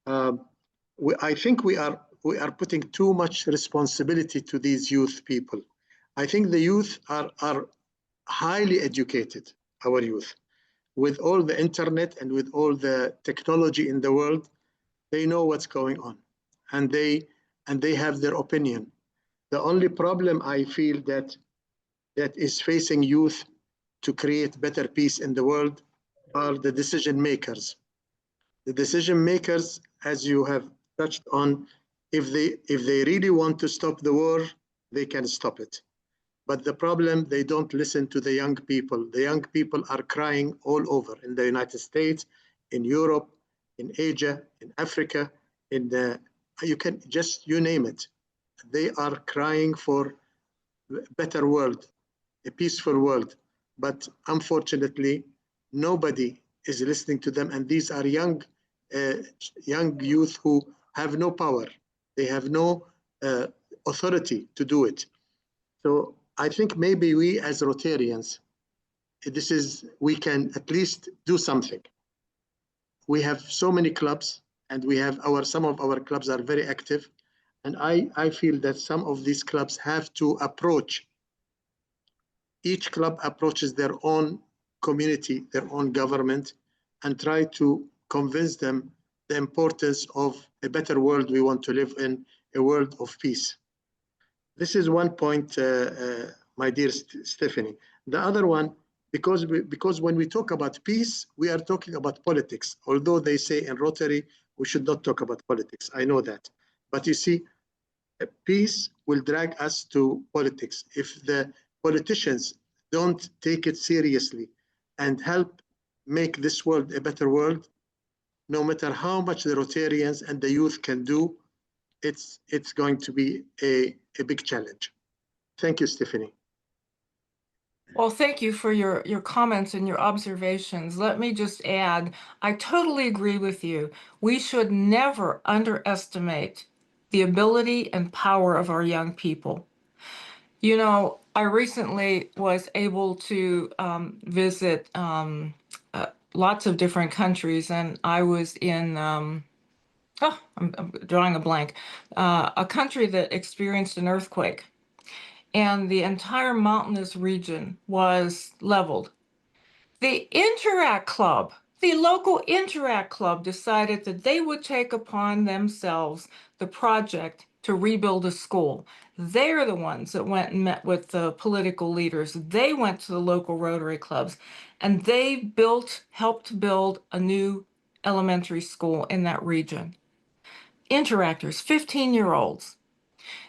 I think we are putting too much responsibility to these youth people. I think the youth are highly educated, our youth. With all the internet and with all the technology in the world, they know what's going on, and they have their opinion. The only problem I feel that is facing youth to create better peace in the world are the decision makers. The decision makers, as you have touched on, if they really want to stop the war, they can stop it. But the problem, they don't listen to the young people. The young people are crying all over in the United States, in Europe, in Asia, in Africa, you name it. They are crying for a better world, a peaceful world. But unfortunately, nobody is listening to them. And these are young youth who have no power. They have no authority to do it. So I think maybe we as Rotarians, we can at least do something. We have so many clubs, and we have some of our clubs are very active. And I feel that some of these clubs have to approach, each club approaches their own community, their own government, and try to convince them the importance of a better world we want to live in, a world of peace. This is one point, my dear Stephanie. The other one, because when we talk about peace, we are talking about politics. Although they say in Rotary, we should not talk about politics. I know that. But you see, peace will drag us to politics. If the politicians don't take it seriously and help make this world a better world, no matter how much the Rotarians and the youth can do, it's going to be a big challenge. Thank you, Stephanie. Well, thank you for your comments and your observations. Let me just add, I totally agree with you. We should never underestimate the ability and power of our young people. You know, I recently was able to visit lots of different countries, and I was in, I'm drawing a blank, a country that experienced an earthquake. And the entire mountainous region was leveled. The Interact Club, the local Interact Club, decided that they would take upon themselves the project to rebuild a school. They're the ones that went and met with the political leaders. They went to the local Rotary clubs, and they helped build a new elementary school in that region. Interactors, 15-year-olds.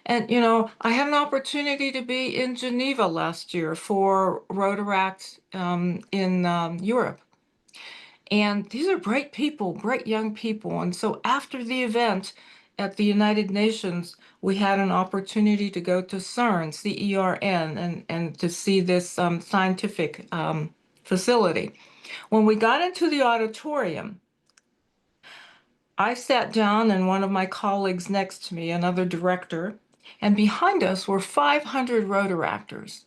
And, you know, I had an opportunity to be in Geneva last year for Rotaract in Europe. And these are bright people, bright young people. And so after the event at the United Nations, we had an opportunity to go to CERN, C-E-R-N, and to see this scientific facility. When we got into the auditorium, I sat down and one of my colleagues next to me, another director, and behind us were 500 Rotaractors.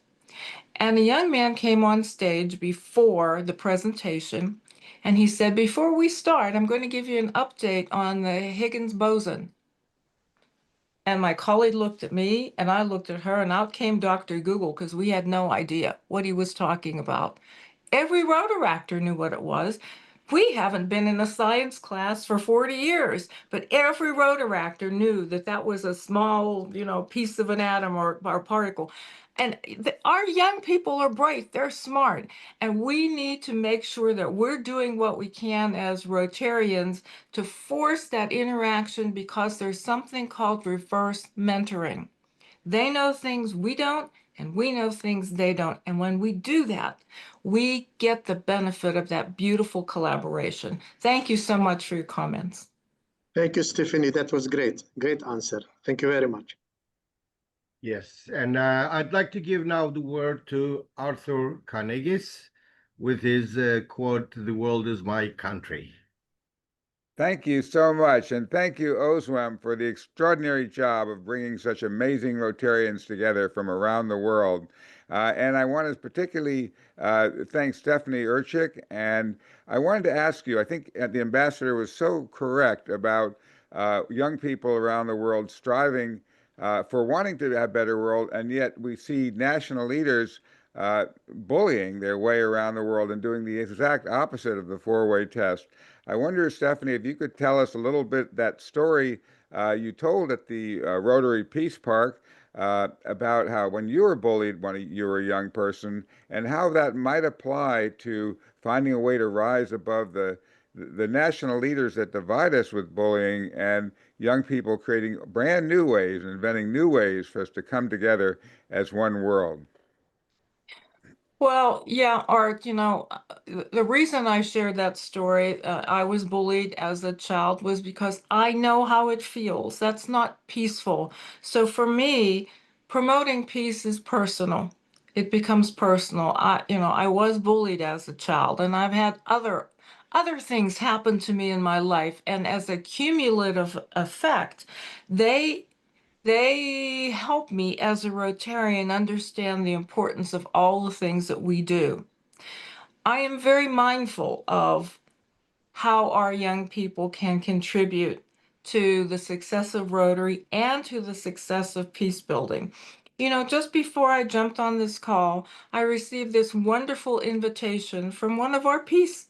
And a young man came on stage before the presentation, and he said, before we start, I'm going to give you an update on the Higgs boson. And my colleague looked at me, and I looked at her, and out came Dr. Google, because we had no idea what he was talking about. Every Rotaractor knew what it was. We haven't been in a science class for 40 years, but every Rotaractor knew that that was a small, you know, piece of an atom or particle. And our young people are bright, they're smart, and we need to make sure that we're doing what we can as Rotarians to force that interaction, because there's something called reverse mentoring. They know things we don't, and we know things they don't. And when we do that, we get the benefit of that beautiful collaboration. Thank you so much for your comments. Thank you, Stephanie. That was great. Great answer. Thank you very much. Yes, and I'd like to give now the word to Arthur Carnegies with his quote, "The world is my country." Thank you so much, and thank you, OZUEM, for the extraordinary job of bringing such amazing Rotarians together from around the world. And I want to particularly thank Stephanie Urchick, and I wanted to ask you, I think the ambassador was so correct about young people around the world striving for wanting to have a better world, and yet we see national leaders bullying their way around the world and doing the exact opposite of the four-way test. I wonder, Stephanie, if you could tell us a little bit that story you told at the Rotary Peace Park about how when you were bullied when you were a young person, and how that might apply to finding a way to rise above the national leaders that divide us with bullying, and young people creating brand new ways, inventing new ways for us to come together as one world. Well, yeah, Art, you know, the reason I shared that story, I was bullied as a child, was because I know how it feels. That's not peaceful. So for me, promoting peace is personal. It becomes personal. I was bullied as a child, and I've had other things happen to me in my life, and as a cumulative effect, they help me as a Rotarian understand the importance of all the things that we do. I am very mindful of how our young people can contribute to the success of Rotary and to the success of peace building. You know, just before I jumped on this call, I received this wonderful invitation from one of our peace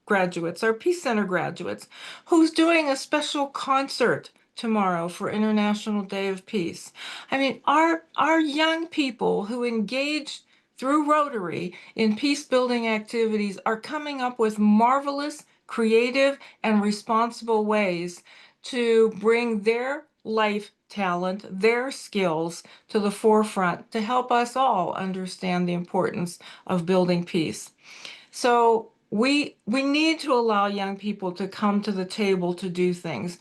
graduates, our Peace Center graduates, who's doing a special concert tomorrow for International Day of Peace. I mean, our young people who engage through Rotary in peace building activities are coming up with marvelous, creative, and responsible ways to bring their life talent, their skills to the forefront to help us all understand the importance of building peace. So we need to allow young people to come to the table to do things.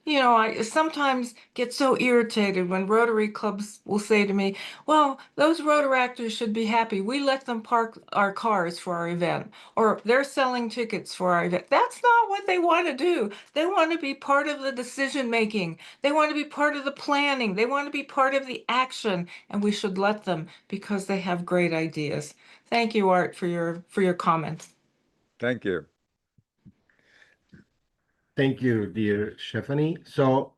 You know, I sometimes get so irritated when Rotary clubs will say to me, well, those Rotaractors should be happy. We let them park our cars for our event, or they're selling tickets for our event. That's not what they want to do. They want to be part of the decision making. They want to be part of the planning. They want to be part of the action, and we should let them because they have great ideas. Thank you, Art, for your comments. Thank you. Thank you, dear Stephanie. So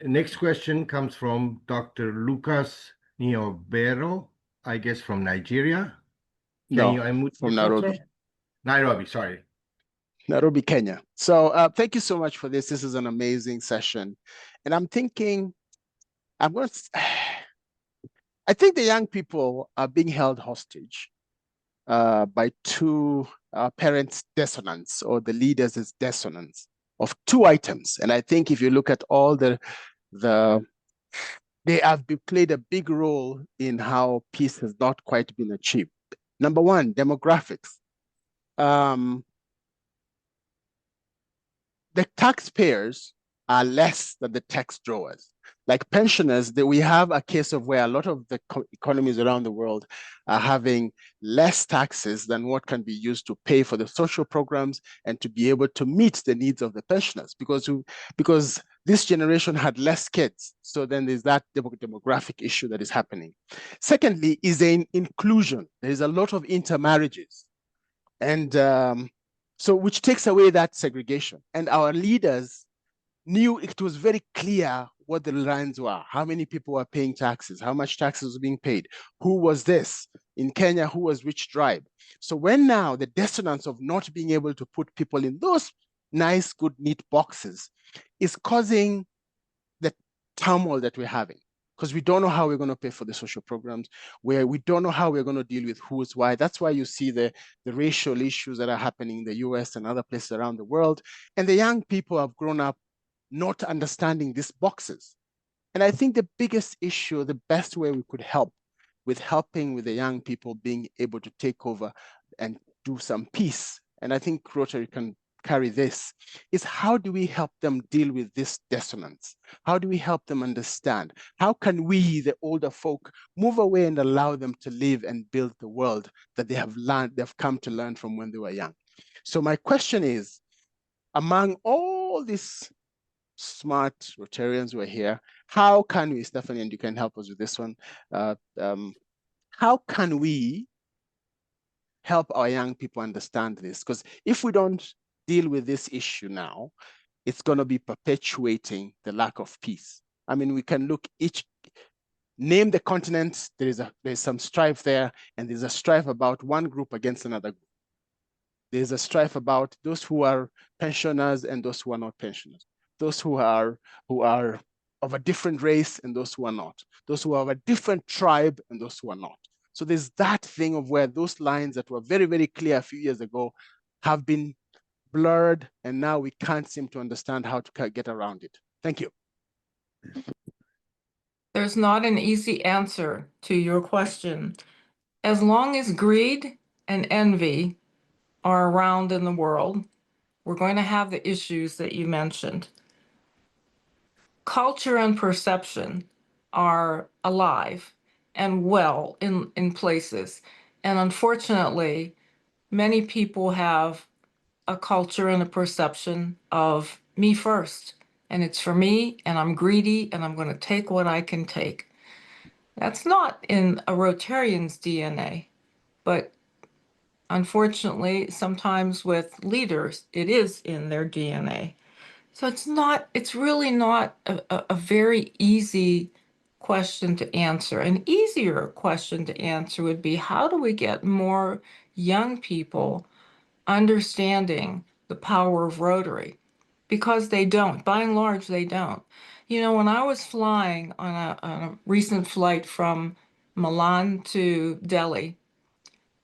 next question comes from Dr. Lucas Niobero, I guess from Nigeria. No, from Nairobi. Nairobi, sorry. Nairobi, Kenya. So thank you so much for this. This is an amazing session. And I'm thinking, I think the young people are being held hostage by two parents' dissonance, or the leaders' dissonance of two items. And I think if you look at all they have played a big role in how peace has not quite been achieved. Number one, demographics. The taxpayers are less than the tax drawers. Like pensioners, we have a case of where a lot of the economies around the world are having less taxes than what can be used to pay for the social programs and to be able to meet the needs of the pensioners, because this generation had less kids. So then there's that demographic issue that is happening. Secondly, is in inclusion. There is a lot of intermarriages. And so which takes away that segregation. And our leaders knew it was very clear what the lines were, how many people were paying taxes, how much taxes was being paid, who was this, in Kenya, who was which tribe. So when now the dissonance of not being able to put people in those nice, good, neat boxes is causing the turmoil that we're having, because we don't know how we're going to pay for the social programs, where we don't know how we're going to deal with who is why. That's why you see the racial issues that are happening in the US and other places around the world. And the young people have grown up not understanding these boxes. And I think the biggest issue, the best way we could help with helping with the young people being able to take over and do some peace, and I think Rotary can carry this, is how do we help them deal with this dissonance? How do we help them understand? How can we, the older folk, move away and allow them to live and build the world that they have learned, they've come to learn from when they were young? So my question is, among all these smart Rotarians who are here, how can we, Stephanie, and you can help us with this one, how can we help our young people understand this? Because if we don't deal with this issue now, it's going to be perpetuating the lack of peace. I mean, we can look name the continents, there's some strife there, and there's a strife about one group against another group. There's a strife about those who are pensioners and those who are not pensioners, those who are of a different race and those who are not, those who are of a different tribe and those who are not. So there's that thing of where those lines that were very, very clear a few years ago have been blurred, and now we can't seem to understand how to get around it. Thank you. There's not an easy answer to your question. As long as greed and envy are around in the world, we're going to have the issues that you mentioned. Culture and perception are alive and well in places. And unfortunately, many people have a culture and a perception of me first. And it's for me, and I'm greedy, and I'm going to take what I can take. That's not in a Rotarian's DNA, but unfortunately, sometimes with leaders, it is in their DNA. So it's really not a very easy question to answer. An easier question to answer would be, how do we get more young people understanding the power of Rotary? Because they don't, by and large, they don't. You know, when I was flying on a recent flight from Milan to Delhi,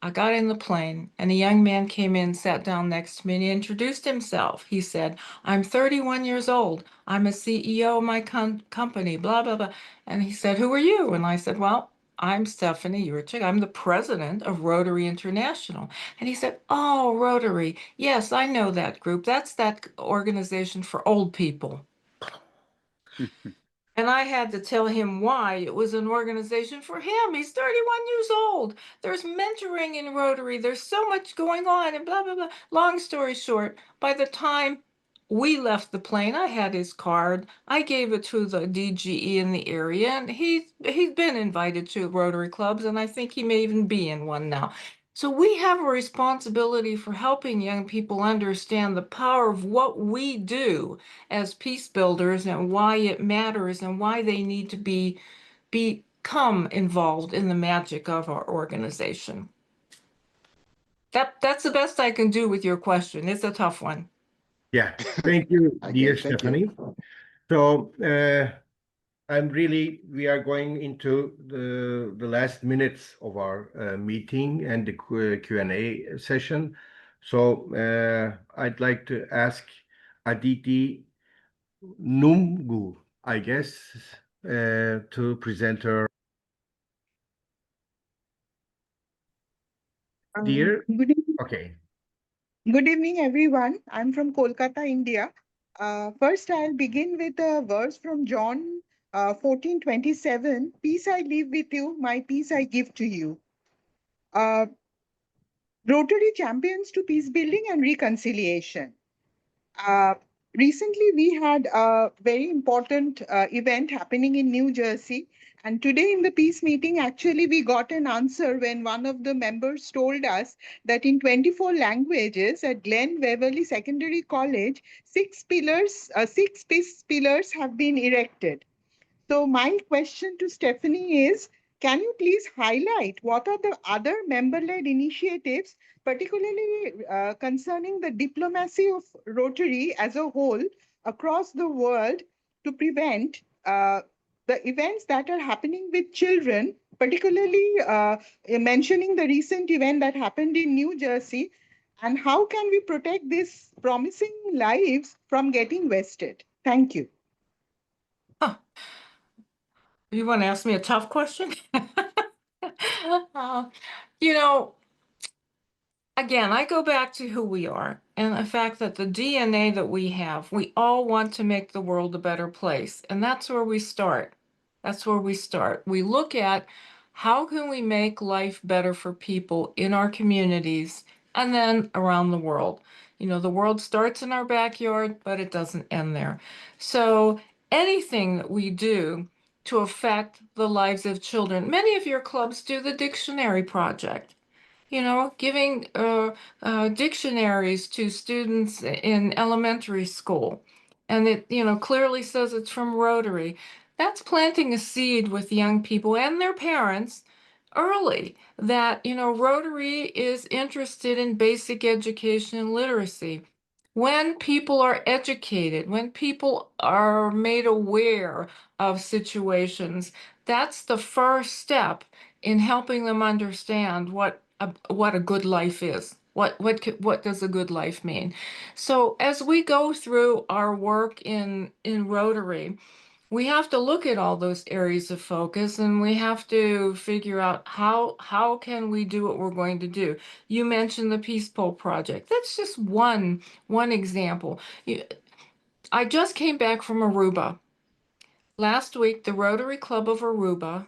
I got in the plane and a young man came in, sat down next to me, and he introduced himself. He said, I'm 31 years old. I'm a CEO of my company, blah, blah, blah. And he said, who are you? And I said, well, I'm Stephanie Urchick. I'm the president of Rotary International. And he said, oh, Rotary. Yes, I know that group. That's that organization for old people. And I had to tell him why it was an organization for him. He's 31 years old. There's mentoring in Rotary. There's so much going on and blah, blah, blah. Long story short, by the time we left the plane, I had his card. I gave it to the DGE in the area, and he's been invited to Rotary clubs, and I think he may even be in one now. So we have a responsibility for helping young people understand the power of what we do as peace builders and why it matters and why they need to become involved in the magic of our organization. That's the best I can do with your question. It's a tough one. Yeah, thank you, dear Stephanie. So we are going into the last minutes of our meeting and the Q&A session. So I'd like to ask Aditi Numgu, I guess, to present her. Dear, good evening. Okay. Good evening, everyone. I'm from Kolkata, India. First, I'll begin with a verse from John 14:27. Peace I leave with you, my peace I give to you. Rotary champions to peace building and reconciliation. Recently, we had a very important event happening in New Jersey. And today in the peace meeting, actually, we got an answer when one of the members told us that in 24 languages at Glen Waverly Secondary College, 6 peace pillars have been erected. So my question to Stephanie is, can you please highlight what are the other member-led initiatives, particularly concerning the diplomacy of Rotary as a whole across the world to prevent the events that are happening with children, particularly mentioning the recent event that happened in New Jersey, and how can we protect these promising lives from getting wasted? Thank you. You want to ask me a tough question? You know, again, I go back to who we are and the fact that the DNA that we have, we all want to make the world a better place. And that's where we start. That's where we start. We look at how can we make life better for people in our communities and then around the world. You know, the world starts in our backyard, but it doesn't end there. So anything that we do to affect the lives of children, many of your clubs do the dictionary project. You know, giving dictionaries to students in elementary school. And it, you know, clearly says it's from Rotary. That's planting a seed with young people and their parents early that, you know, Rotary is interested in basic education and literacy. When people are educated, when people are made aware of situations, that's the first step in helping them understand what a good life is. What does a good life mean? So as we go through our work in Rotary, we have to look at all those areas of focus and we have to figure out how can we do what we're going to do. You mentioned the Peace Pole Project. That's just one example. I just came back from Aruba. Last week, the Rotary Club of Aruba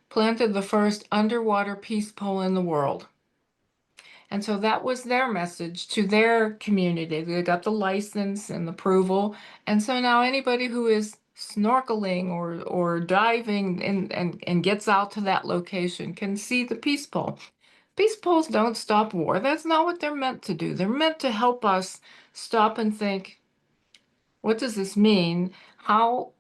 planted the first underwater peace pole in the world. And so that was their message to their community. They got the license and approval. And so now anybody who is snorkeling or diving and gets out to that location can see the peace pole. Peace poles don't stop war. That's not what they're meant to do. They're meant to help us stop and think, what does this mean? How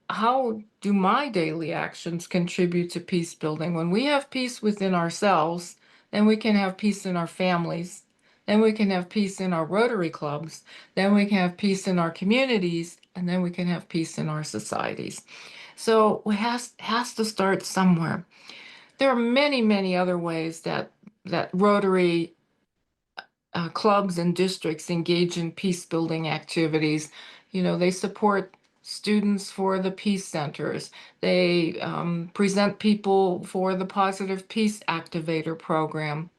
do my daily actions contribute to peace building? When we have peace within ourselves, then we can have peace in our families. Then we can have peace in our Rotary clubs. Then we can have peace in our communities. And then we can have peace in our societies. So it has to start somewhere. There are many, many other ways that Rotary clubs and districts engage in peace building activities. You know, they support students for the peace centers. They present people for the Positive Peace Activator program,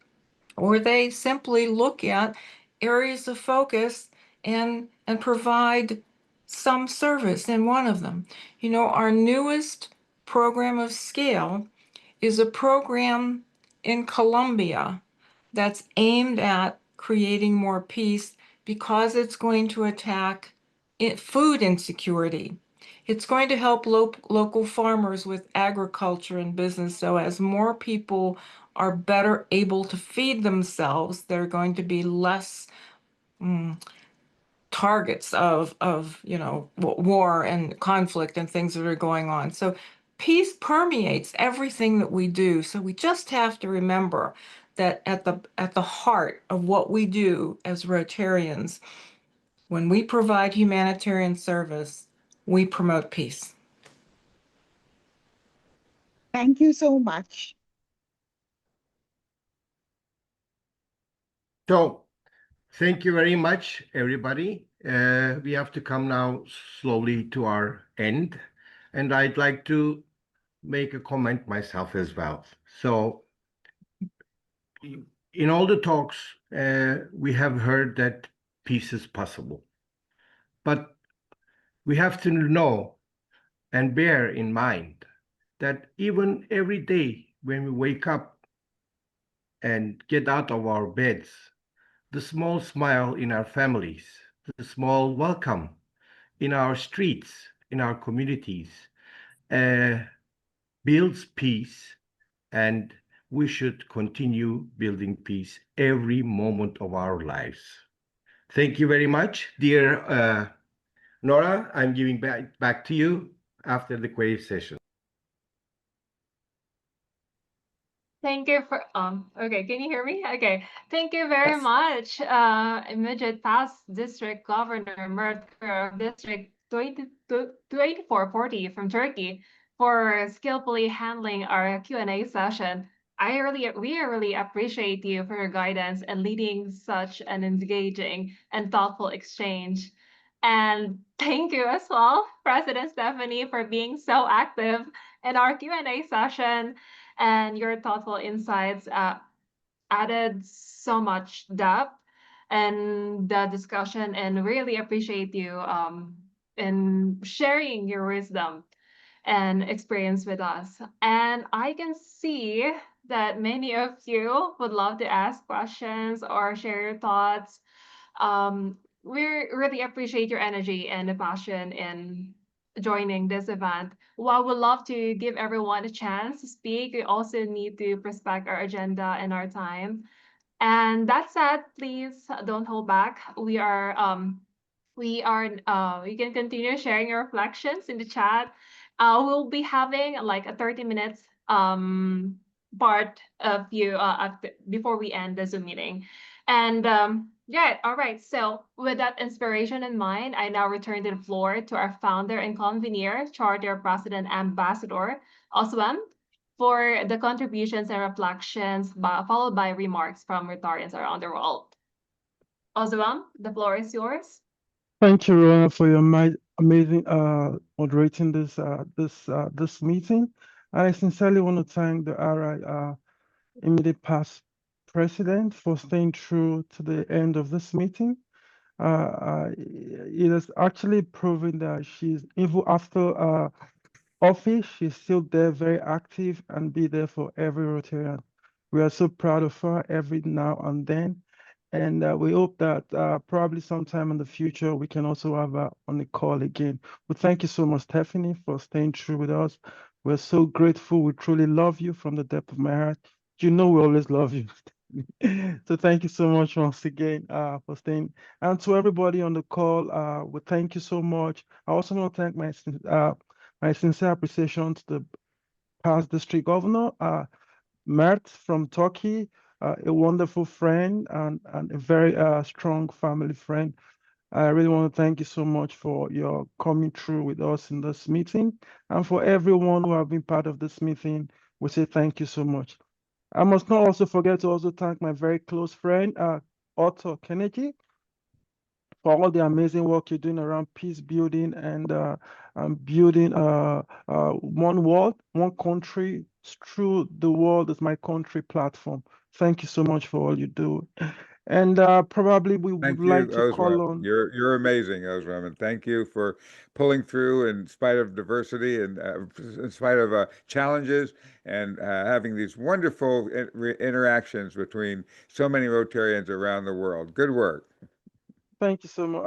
or they simply look at areas of focus and provide some service in one of them. You know, our newest program of scale is a program in Colombia that's aimed at creating more peace because it's going to attack food insecurity. It's going to help local farmers with agriculture and business. So as more people are better able to feed themselves, they're going to be less targets of you know, war and conflict and things that are going on. So peace permeates everything that we do. So we just have to remember that at the heart of what we do as Rotarians, when we provide humanitarian service, we promote peace. Thank you so much. So, thank you very much, everybody. We have to come now slowly to our end, and I'd like to make a comment myself as well. So, in all the talks, we have heard that peace is possible, but we have to know and bear in mind that even every day when we wake up and get out of our beds, the small smile in our families, the small welcome in our streets, in our communities, builds peace, and we should continue building peace every moment of our lives. Thank you very much, dear Nora. I'm giving back to you after the Q&A session. Thank you for okay, can you hear me? Okay. Thank you very much, immediate past district governor Mehta, district 2440 from Turkey, for skillfully handling our Q&A session. We really appreciate you for your guidance and leading such an engaging and thoughtful exchange. And thank you as well, President Stephanie, for being so active in our Q&A session, and your thoughtful insights added so much depth and the discussion, and really appreciate you in sharing your wisdom and experience with us. And I can see that many of you would love to ask questions or share your thoughts. We really appreciate your energy and the passion in joining this event. While we love to give everyone a chance to speak, we also need to respect our agenda and our time. And that said, please don't hold back. You can continue sharing your reflections in the chat. We'll be having like a 30 minutes part of you before we end the Zoom meeting. And yeah, all right. So with that inspiration in mind, I now return to the floor to our founder and convener, Charter President Ambassador, OZUEM, for the contributions and reflections, followed by remarks from Rotarians around the world. OZUEM, the floor is yours. Thank you, Rona, for your amazing moderating this meeting. And I sincerely want to thank the RI immediate past president for staying true to the end of this meeting. It has actually proven that she's, even after office, she's still there, very active, and be there for every Rotarian. We are so proud of her every now and then. And we hope that probably sometime in the future, we can also have her on the call again. But thank you so much, Stephanie, for staying true with us. We're so grateful. We truly love you from the depth of my heart. You know we always love you. So thank you so much once again for staying. And to everybody on the call, we thank you so much. I also want to thank my sincere appreciation to the past district governor, Mert from Turkey, a wonderful friend and a very strong family friend. I really want to thank you so much for your coming through with us in this meeting. And for everyone who have been part of this meeting, we say thank you so much. I must not also forget to also thank my very close friend, Otto Kennedy, for all the amazing work you're doing around peace building and building one world, one country through the world is my country platform. Thank you so much for all you do. And probably we would like to call on. You're amazing, OZUEM, and thank you for pulling through in spite of diversity and in spite of challenges, and having these wonderful interactions between so many Rotarians around the world. Good work. Thank you so much.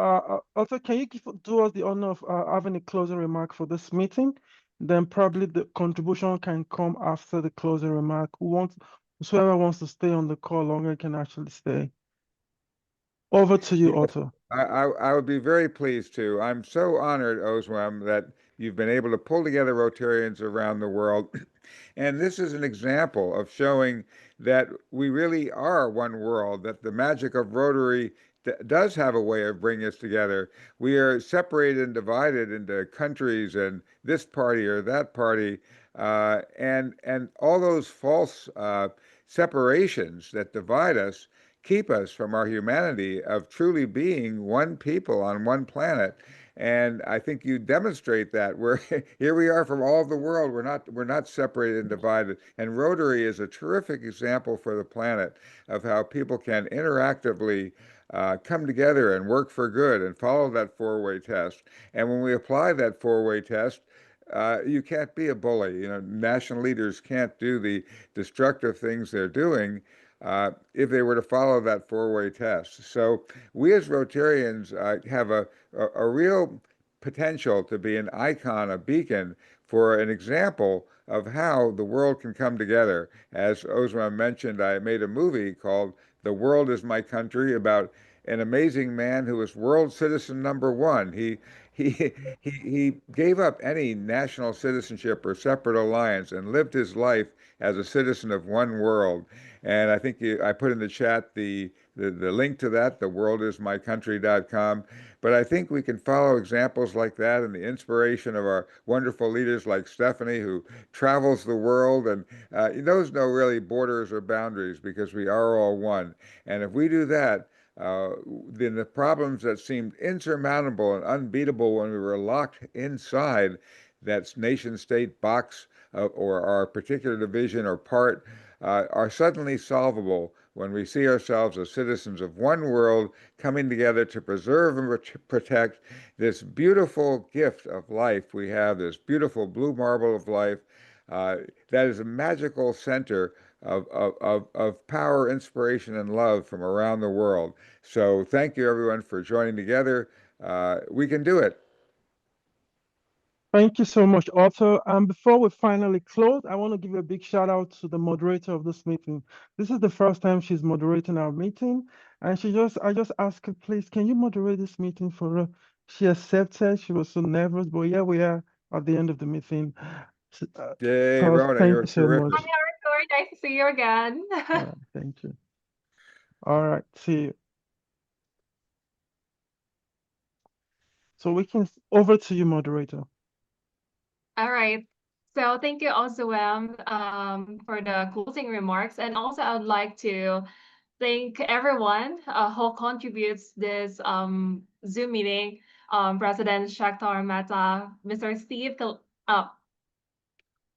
Also, can you do us the honor of having a closing remark for this meeting? Then probably the contribution can come after the closing remark. Whoever wants to stay on the call longer can actually stay. Over to you, Otto. I would be very pleased to. I'm so honored, OZUEM, that you've been able to pull together Rotarians around the world. And this is an example of showing that we really are one world, that the magic of Rotary does have a way of bringing us together. We are separated and divided into countries and this party or that party, and all those false separations that divide us keep us from our humanity of truly being one people on one planet. And I think you demonstrate that. Here we are from all over the world. We're not separated and divided. And Rotary is a terrific example for the planet of how people can interactively come together and work for good and follow that four-way test. And when we apply that four-way test, you can't be a bully. You know, national leaders can't do the destructive things they're doing if they were to follow that four-way test. So we as Rotarians have a real potential to be an icon, a beacon for an example of how the world can come together. As OZUEM mentioned, I made a movie called The World is My Country about an amazing man who was world citizen #1. He gave up any national citizenship or separate alliance and lived his life as a citizen of one world. And I think I put in the chat the link to that, theworldismycountry.com. But I think we can follow examples like that and the inspiration of our wonderful leaders like Stephanie, who travels the world and knows no really borders or boundaries, because we are all one. And if we do that, then the problems that seemed insurmountable and unbeatable when we were locked inside that nation-state box or our particular division or part are suddenly solvable when we see ourselves as citizens of one world coming together to preserve and protect this beautiful gift of life we have, this beautiful blue marble of life that is a magical center of power, inspiration, and love from around the world. So thank you, everyone, for joining together. We can do it. Thank you so much, Arthur. Before we finally close, I want to give a big shout out to the moderator of this meeting. This is the first time she's moderating our meeting, and I just asked her, please, can you moderate this meeting for her? She accepted. She was so nervous, but yeah, we are at the end of the meeting. Yay, Rona, thank you're you so terrific. much. Hi, Arthur. Nice to see you again. Thank you. All right, see you. So we can, over to you, moderator. All right. So thank you, OZUEM, for the closing remarks. And also, I would like to thank everyone who contributes this Zoom meeting. President Shekhar, Mehta, Mr. Steve,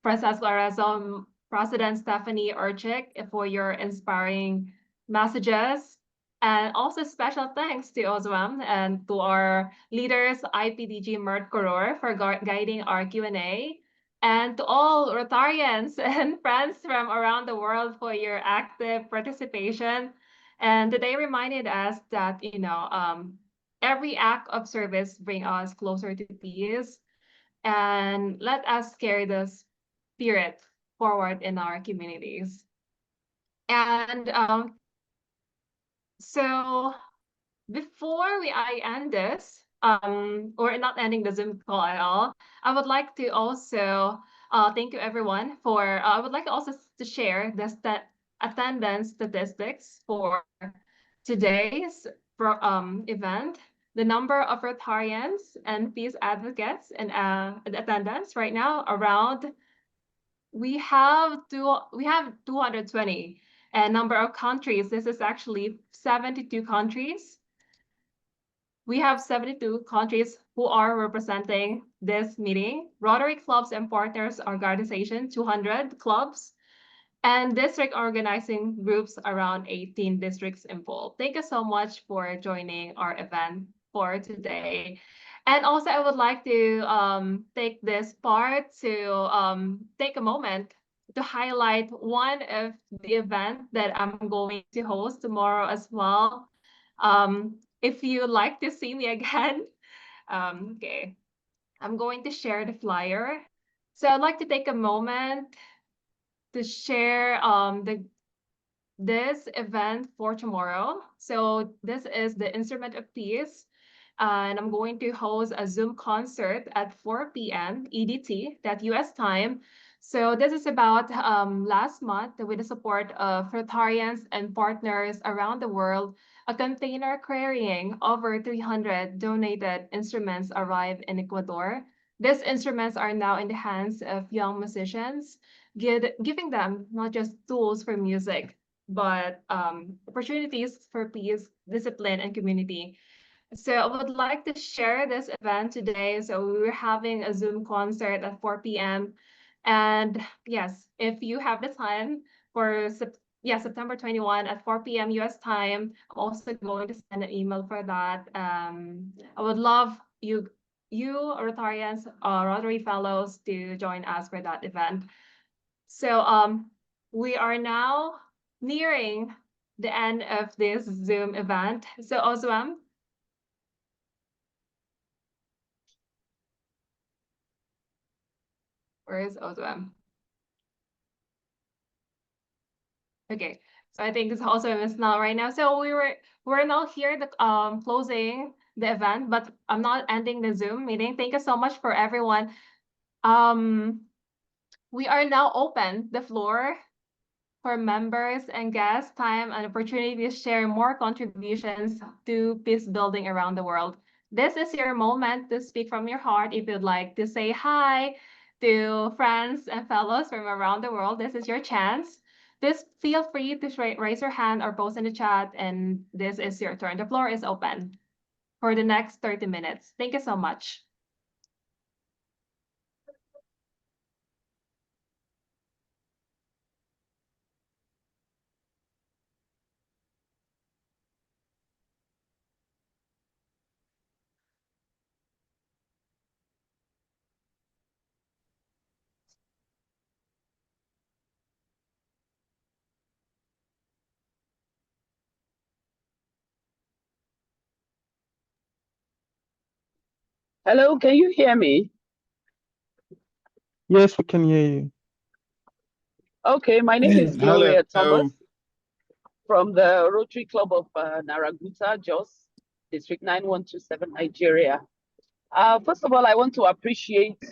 Francesco, Arezzo, President Stephanie, Urchick, for your inspiring messages. And also special thanks to OZUEM and to our leaders, IPDG Mert Koror, for guiding our Q&A. And to all Rotarians and friends from around the world for your active participation. And today reminded us that, every act of service brings us closer to peace. And let us carry this spirit forward in our communities. And so before I end this, or not ending the Zoom call at all, I would like to also thank you everyone for, I would like also to share the attendance statistics for today's event. The number of Rotarians and peace advocates in attendance right now around we have 220, and number of countries, this is actually 72 countries. We have 72 countries who are representing this meeting. Rotary clubs and partners organization, 200 clubs, and district organizing groups, around 18 districts involved. Thank you so much for joining our event for today. And also, I would like to take this part to take a moment to highlight one of the event that I'm going to host tomorrow as well. If you like to see me again, okay, I'm going to share the flyer. So I'd like to take a moment to share this event for tomorrow. So this is the Instrument of Peace. And I'm going to host a Zoom concert at 4 p.m. EDT, that US time. So this is about last month, with the support of Rotarians and partners around the world, a container carrying over 300 donated instruments arrived in Ecuador. These instruments are now in the hands of young musicians, giving them not just tools for music, but opportunities for peace, discipline, and community. So I would like to share this event today. So we're having a Zoom concert at 4 p.m. And yes, if you have the time for September 21 at 4 p.m. US time, I'm also going to send an email for that. I would love you Rotarians, Rotary Fellows, to join us for that event. So we are now nearing the end of this Zoom event. So OZUEM, where is OZUEM? Okay, so I think it's also is now right now. So we're now here closing the event, but I'm not ending the Zoom meeting. Thank you so much for everyone. We are now open the floor for members and guests time and opportunity to share more contributions to peace building around the world. This is your moment to speak from your heart. If you'd like to say hi to friends and fellows from around the world, this is your chance. Just feel free to raise your hand or post in the chat, and this is your turn. The floor is open for the next 30 minutes. Thank you so much. Hello, can you hear me? Yes, we can hear you. Okay, my name is Gloria Hello. Thomas from the Rotary Club of Naraguta, Jos, District 9127, Nigeria. First of all, I want to appreciate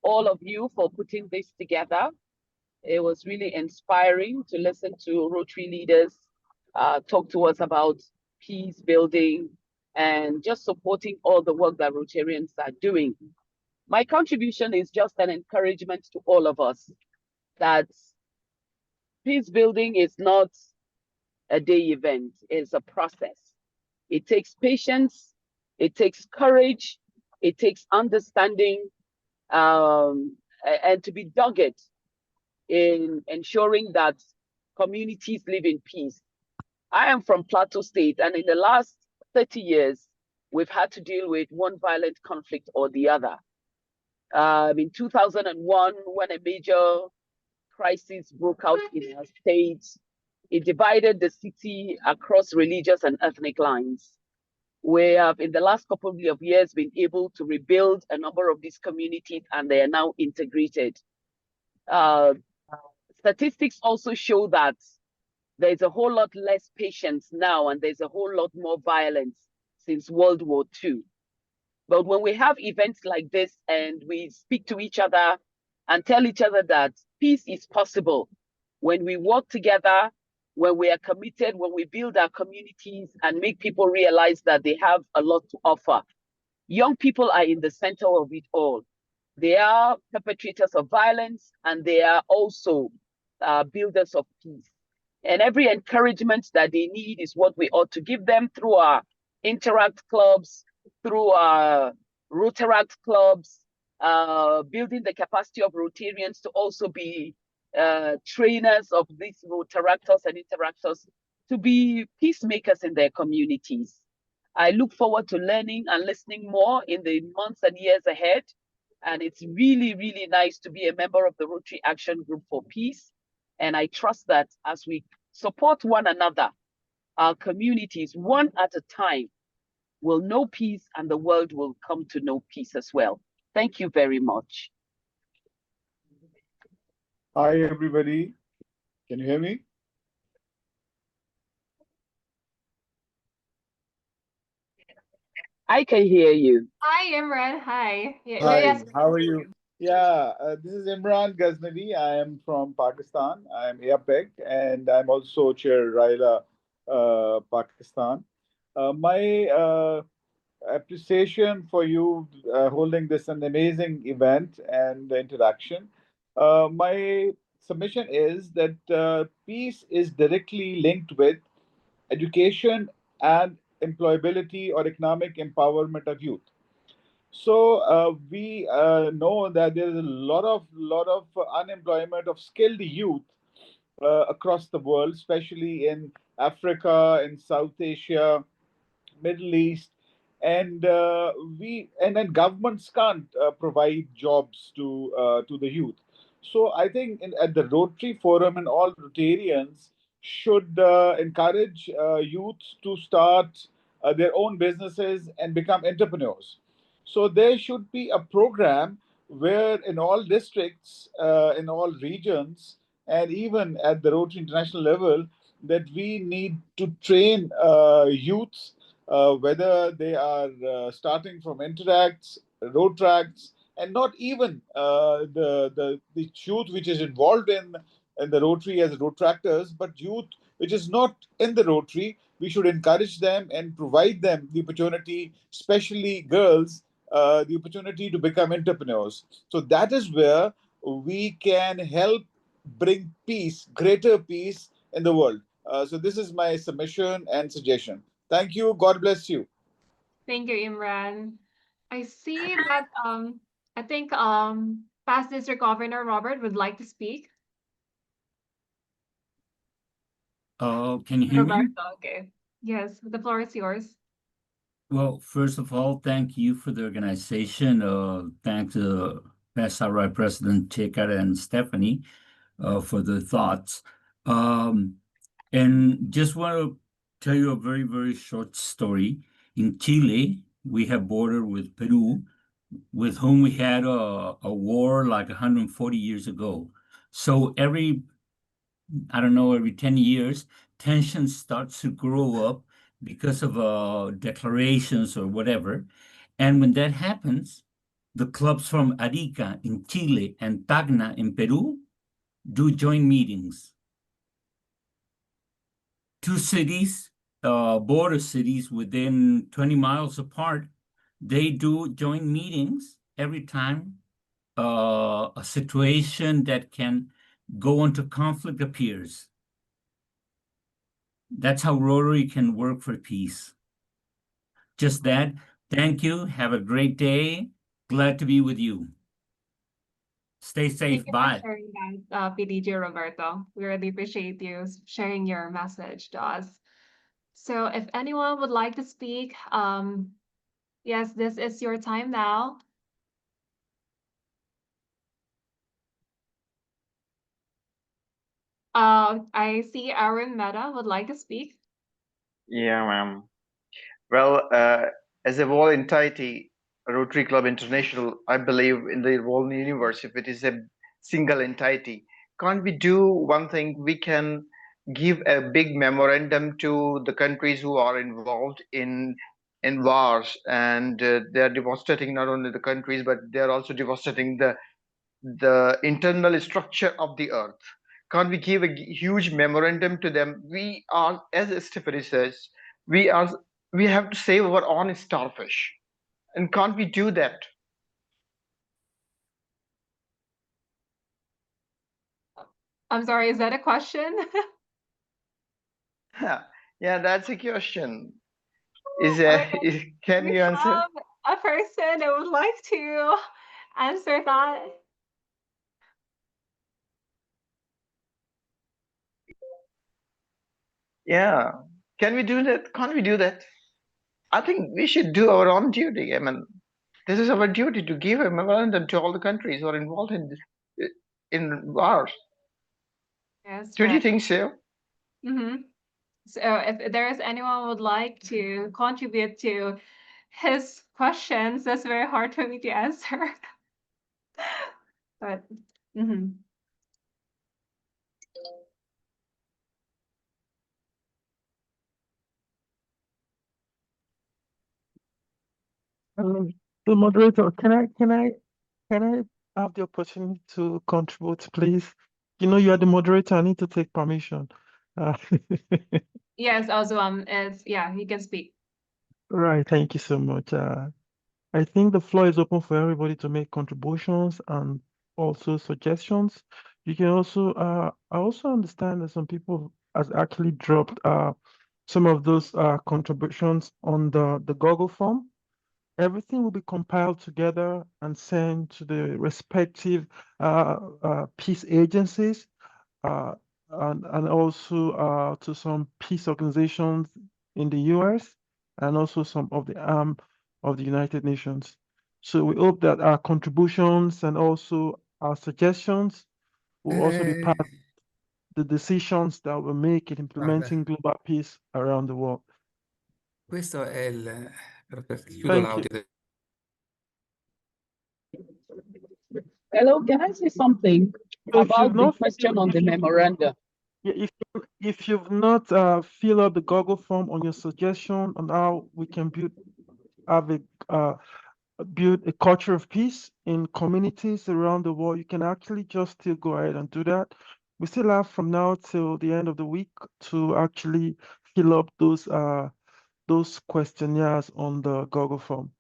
all of you for putting this together. It was really inspiring to listen to Rotary leaders talk to us about peace building and just supporting all the work that Rotarians are doing. My contribution is just an encouragement to all of us that peace building is not a day event, it's a process. It takes patience, it takes courage, it takes understanding, and to be dogged in ensuring that communities live in peace. I am from Plateau State, and in the last 30 years, we've had to deal with one violent conflict or the other. In 2001, when a major crisis broke out in our state, it divided the city across religious and ethnic lines. We have, in the last couple of years, been able to rebuild a number of these communities, and they are now integrated. Statistics also show that there's a whole lot less patience now, and there's a whole lot more violence since World War II. But when we have events like this and we speak to each other and tell each other that peace is possible, when we work together, when we are committed, when we build our communities and make people realize that they have a lot to offer. Young people are in the center of it all. They are perpetrators of violence, and they are also builders of peace. And every encouragement that they need is what we ought to give them through our Interact clubs, through our Rotaract clubs, building the capacity of Rotarians to also be trainers of these Rotaractors and Interactors to be peacemakers in their communities. I look forward to learning and listening more in the months and years ahead. And it's really, really nice to be a member of the Rotary Action Group for Peace. And I trust that as we support one another, our communities, one at a time, will know peace, and the world will come to know peace as well. Thank you very much. Hi, everybody. Can you hear me? I can hear you. Hi, Imran. Hi. Hi, Yes. how are you? Yeah, this is Imran Ghaznavi. I am from Pakistan. I'm APEC, and I'm also Chair Raila Pakistan. My appreciation for you holding this an amazing event and interaction. My submission is that peace is directly linked with education and employability or economic empowerment of youth. So we know that there is a lot of unemployment of skilled youth across the world, especially in Africa, in South Asia, Middle East, and then governments can't provide jobs to the youth. So I think at the Rotary Forum and all Rotarians should encourage youth to start their own businesses and become entrepreneurs. So there should be a program where in all districts, in all regions, and even at the Rotary International level, that we need to train youths, whether they are starting from interacts, road tracks, and not even the youth which is involved in the Rotary as road tractors, but youth which is not in the Rotary. We should encourage them and provide them the opportunity, especially girls, the opportunity to become entrepreneurs. So that is where we can help bring peace, greater peace in the world. So this is my submission and suggestion. Thank you. God bless you. Thank you, Imran. I see that I think past District Governor Robert would like to speak. Can you hear me? Roberto, okay. Yes, the floor is yours. Well, first of all, thank you for the organization. Thanks to SRI President Shekhar and Stephanie for the thoughts. And just want to tell you a very, very short story. In Chile, we have border with Peru, with whom we had a war like 140 years ago. So every 10 years, tension starts to grow up because of declarations or whatever. And when that happens, the clubs from Arica in Chile and Tacna in Peru do joint meetings. Two cities, border cities within 20 miles apart, they do joint meetings every time a situation that can go into conflict appears. That's how Rotary can work for peace. Just that. Thank you. Have a great day. Glad to be with you. Stay safe. Thank you Bye. for sharing that, PDG Roberto. We really appreciate you sharing your message to us. So if anyone would like to speak, yes, this is your time now. I see Aaron Mehta would like to speak. Yeah, ma'am. Well, as a whole entity, Rotary Club International, I believe in the whole universe, if it is a single entity, can't we do one thing? We can give a big memorandum to the countries who are involved in wars, and they are devastating not only the countries, but they are also devastating the internal structure of the earth. Can't we give a huge memorandum to them? We are, as Stephanie says, we are we have to save our own starfish, and can't we do that? I'm sorry, is that a question? Yeah, that's a question. Okay, Can we you answer? have a person that would like to answer that. Yeah, can we do that? Can't we do that? I think we should do our own duty. I mean, this is our duty to give a memorandum to all the countries who are involved in wars. Yes, Don't you right. think so? Mm-hmm. So if there is anyone who would like to contribute to his questions, that's very hard for me to answer. But The moderator, can I have the opportunity to contribute, please? You know, you are the moderator. I need to take permission. yes, OZUEM is, yeah, you can speak. Right. Thank you so much. I think the floor is open for everybody to make contributions and also suggestions. You can also, I also understand that some people has actually dropped some of those contributions on the Google form. Everything will be compiled together and sent to the respective peace agencies uh, and also to some peace organizations in the US and also some of the arm of the United Nations. So we hope that our contributions and also our suggestions will also be part of the decisions that we make in implementing global peace around the world. Questo è il... Chiudo Thank you. l'audio. Hello, can I say something So if you've about the not question filled, on the memorandum? if you've not filled out the Google form on your suggestion on how we can build a culture of peace in communities around the world, you can actually just still go ahead and do that. We still have from now till the end of the week to actually fill up those questionnaires on the Google form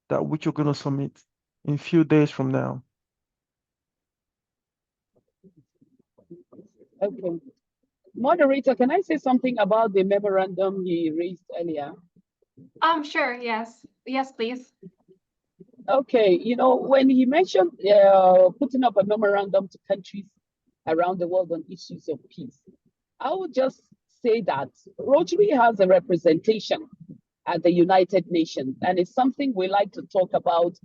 that which you're going to submit in a few days from now. Okay. Moderator, can I say something about the memorandum he raised earlier? Sure, yes. Yes, please. Okay, you know, when he mentioned putting up a memorandum to countries around the world on issues of peace, I would just say that Rotary has a representation at the United Nations, and it's something we like to talk about,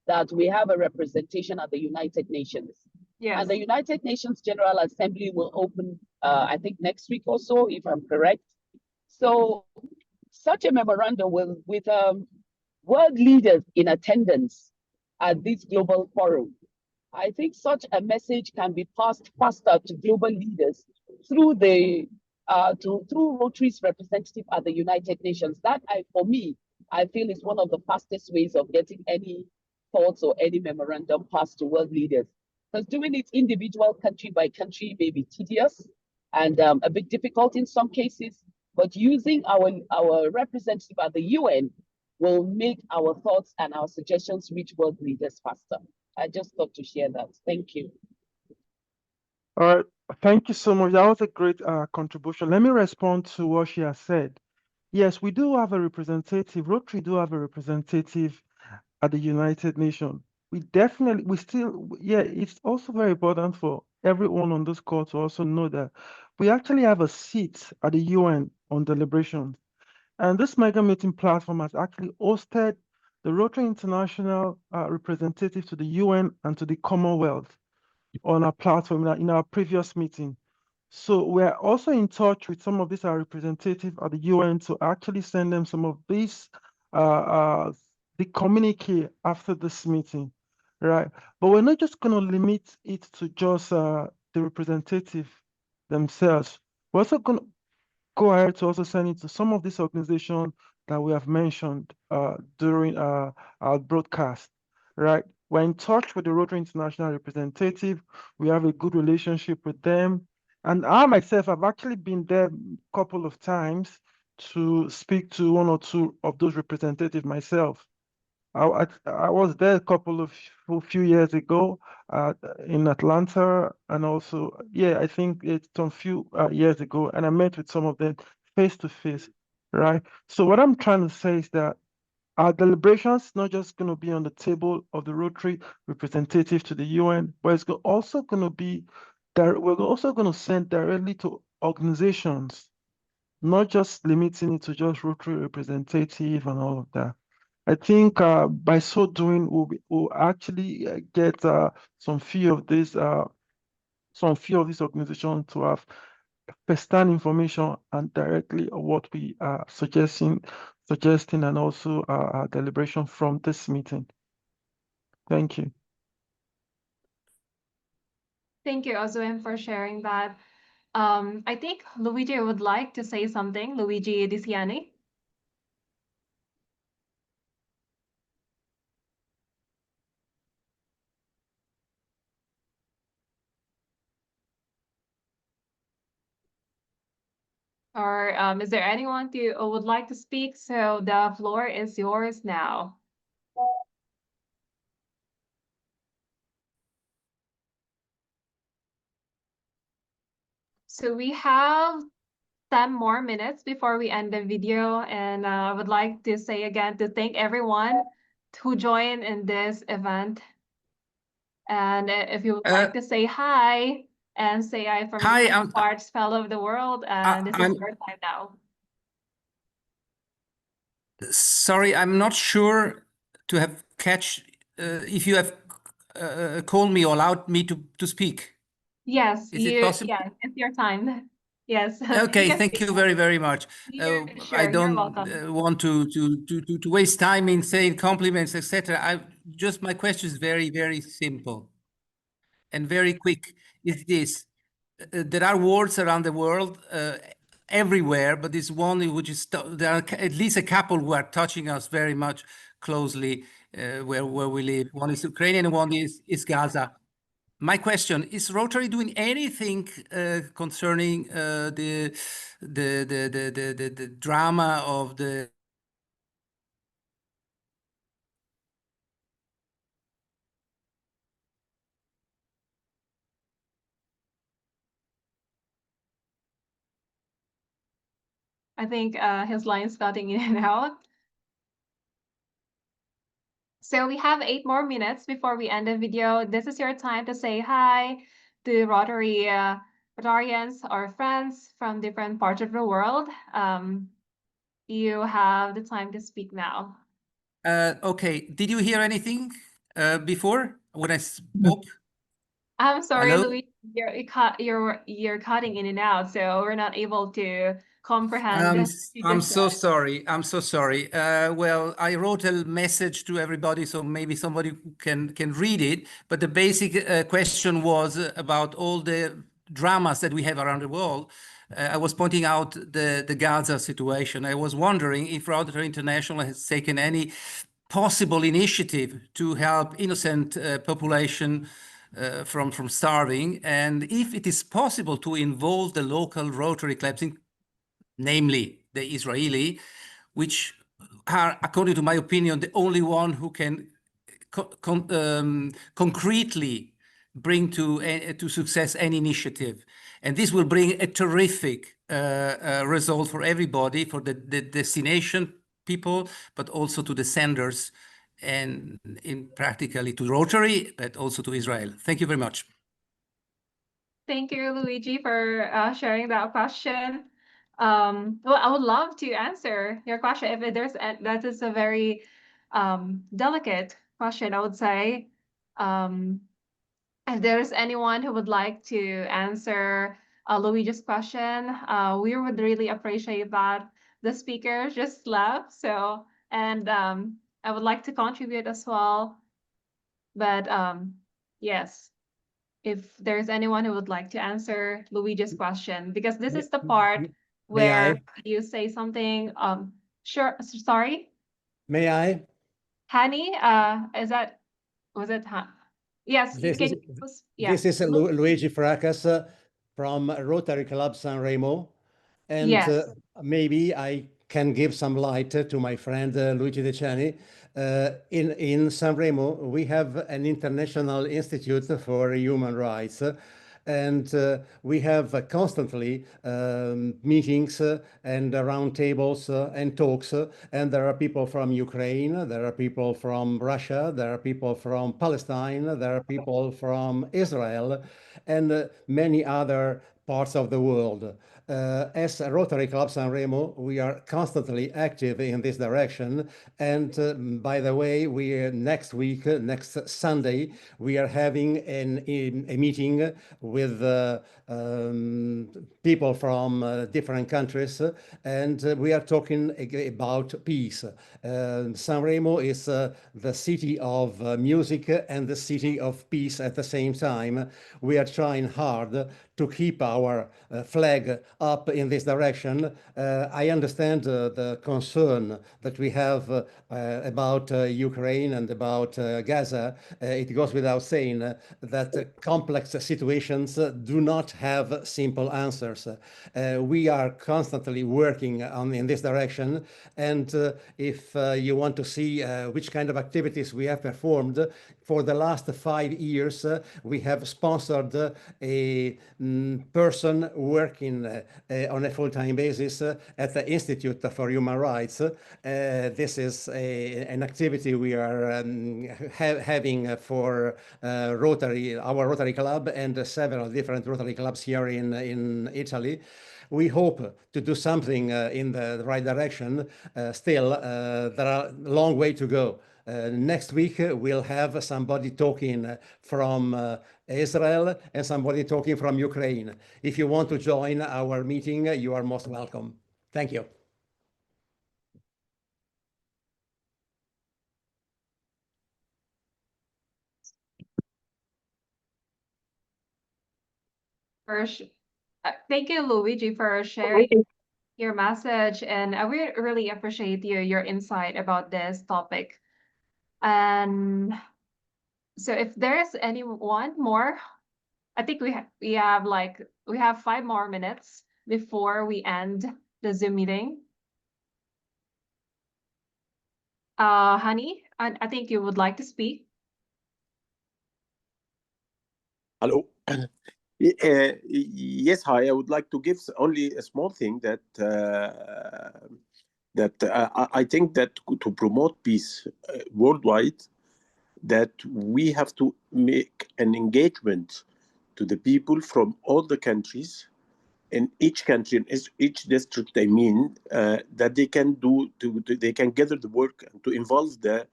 that we have a representation at the United Nations. Yes. And the United Nations General Assembly will open, I think, next week or so, if I'm correct. So such a memorandum with world leaders in attendance at this global forum. I think such a message can be passed faster to global leaders through through Rotary's representative at the United Nations. That, for me, I feel is one of the fastest ways of getting any thoughts or any memorandum passed to world leaders. Because doing it individual country by country may be tedious and a bit difficult in some cases, but using our representative at the UN will make our thoughts and our suggestions reach world leaders faster. I just thought to share that. Thank you. All right. Thank you so much. That was a great contribution. Let me respond to what she has said. Yes, we do have a representative. Rotary do have a representative at the United Nations. It's also very important for everyone on this call to also know that we actually have a seat at the UN on deliberations. And this mega meeting platform has actually hosted the Rotary International representative to the UN and to the Commonwealth on our platform in our previous meeting. So we're also in touch with some of these representatives at the UN to actually send them some of these, the communique after this meeting, right? But we're not just going to limit it to just the representative themselves. We're also going to go ahead to also send it to some of these organizations that we have mentioned during our broadcast, right? We're in touch with the Rotary International representative. We have a good relationship with them. And I myself have actually been there a couple of times to speak to one or two of those representatives myself. I was there a few years ago in Atlanta, and also, I think it's a few years ago, and I met with some of them face to face, right? So what I'm trying to say is that our deliberations not just going to be on the table of the Rotary representative to the UN, but it's also going to be that we're also going to send directly to organizations, not just limiting it to just Rotary representative and all of that. I think by so doing, we'll actually get some few of these organizations to have first-hand information and directly what we are suggesting, and also our deliberation from this meeting. Thank you. Thank you, OZUEM, for sharing that. I think Luigi would like to say something. Luigi Disiani. Or is there anyone who would like to speak? So the floor is yours now. So we have 10 more minutes before we end the video, and I would like to say again to thank everyone who joined in this event. And if you would like to say hi and say hi from different parts of the world, and this is your time now. Sorry, I'm not sure to have if you have called me or allowed me to speak. Yes, Is it possible? Yeah, it's your time. Yes. Okay, thank you very, very much. I don't want to waste time in saying compliments, etc. My question is very, very simple and very quick. Is this: there are wars around the world, everywhere, but this one which is there are at least a couple who are touching us very much closely where we live. One is Ukrainian, and one is Gaza. My question is: Rotary doing anything concerning the drama of the? I think his line's cutting in and out. So we have 8 more minutes before we end the video. This is your time to say hi to Rotarians or friends from different parts of the world. You have the time to speak now. Okay. Did you hear anything before when I spoke? I'm sorry, Hello? Louis. You're cutting in and out, so we're not able to comprehend. I'm so sorry. I'm so sorry. Well, I wrote a message to everybody, so maybe somebody can read it. But the basic question was about all the dramas that we have around the world. I was pointing out the Gaza situation. I was wondering if Rotary International has taken any possible initiative to help innocent population from starving, and if it is possible to involve the local Rotary clubs, namely the Israeli, which are, according to my opinion, the only one who can concretely bring to success any initiative. And this will bring a terrific result for everybody, for the destination people, but also to the senders, and practically to Rotary, but also to Israel. Thank you very much. Thank you, Luigi, for sharing that question. Well, I would love to answer your question. If there's that is a very delicate question, I would say. If there's anyone who would like to answer Luigi's question, we would really appreciate that. The speaker just left, so, and I would like to contribute as well. But yes, if there's anyone who would like to answer Luigi's question, because this is the part where you say something. Sure, sorry. May I? Hani, was it? Yes, you can. This is Luigi Fracas from Rotary Club San Remo. And yes. Maybe I can give some light to my friend Luigi De Ciani. In San Remo, we have an International Institute for Human Rights. And we have constantly meetings and roundtables and talks. And there are people from Ukraine, there are people from Russia, there are people from Palestine, there are people from Israel, and many other parts of the world. As Rotary Club San Remo, we are constantly active in this direction. And by the way, next week, next Sunday, we are having a meeting with people from different countries, and we are talking about peace. San Remo is the city of music and the city of peace at the same time. We are trying hard to keep our flag up in this direction. I understand the concern that we have about Ukraine and about Gaza. It goes without saying that complex situations do not have simple answers. We are constantly working in this direction. And if you want to see which kind of activities we have performed, for the last 5 years, we have sponsored a person working on a full-time basis at the Institute for Human Rights. This is an activity we are having for Rotary, our Rotary Club, and several different Rotary clubs here in Italy. We hope to do something in the right direction. Still, there are a long way to go. Next week, we'll have somebody talking from Israel and somebody talking from Ukraine. If you want to join our meeting, you are most welcome. Thank you. Thank you, Luigi, for sharing your message, and I really appreciate your insight about this topic. And so, if there's anyone more, I think we have 5 more minutes before we end the Zoom meeting. Hani, I think you would like to speak. Hello. Yes, hi. I would like to give only a small thing that I think that to promote peace worldwide, that we have to make an engagement to the people from all the countries, in each country, in each district, I mean, that they can they can gather the work and to involve the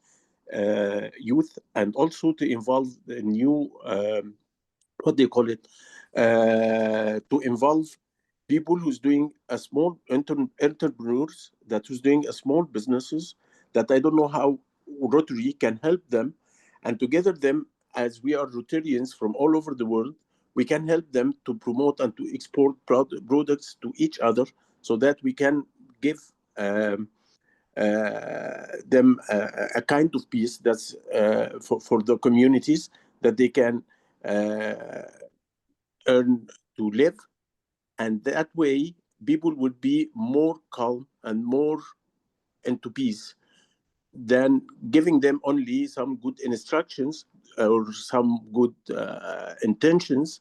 youth, and also to involve the new, what do you call it, to involve people who's doing a small entrepreneurs that who's doing a small businesses that I don't know how Rotary can help them, and together them, as we are Rotarians from all over the world, we can help them to promote and to export products to each other, so that we can give them a kind of peace that's for the communities, that they can earn to live, and that way people would be more calm and more into peace than giving them only some good instructions or some good intentions.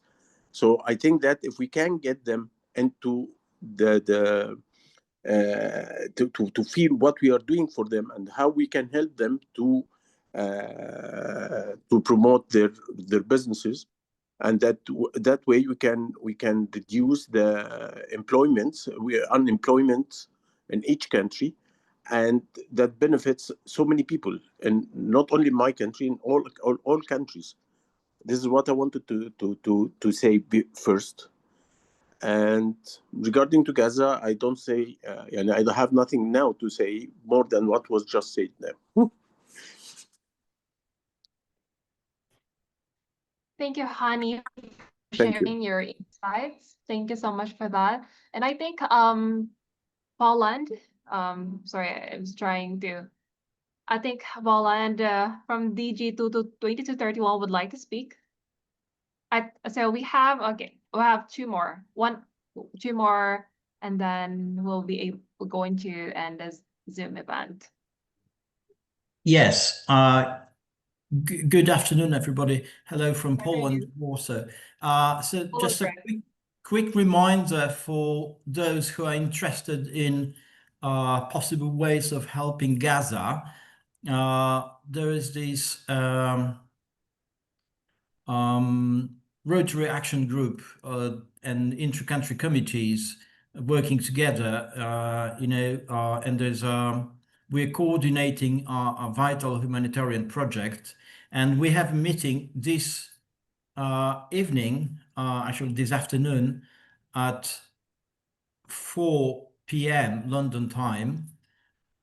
So I think that if we can get them into to feel what we are doing for them and how we can help them to promote their businesses, and that way we can reduce the unemployment in each country, and that benefits so many people, and not only my country, in all countries. This is what I wanted to say first. And regarding to Gaza, I don't say, and I have nothing now to say more than what was just said now. Thank you, Hani, for Thank you. sharing your insights. Thank you so much for that. And I think Poland, sorry, I was trying to, I think Poland from DG 2231 would like to speak. So we have, okay, we have two more, and then we're going to end this Zoom event. Yes. Good afternoon, everybody. Hello from Poland, Warsaw. So just a quick reminder for those who are interested in possible ways of helping Gaza. There is this Rotary Action Group and inter-country committees working together, and there's we're coordinating a vital humanitarian project, and we have a meeting this evening, actually this afternoon at 4 p.m. London time,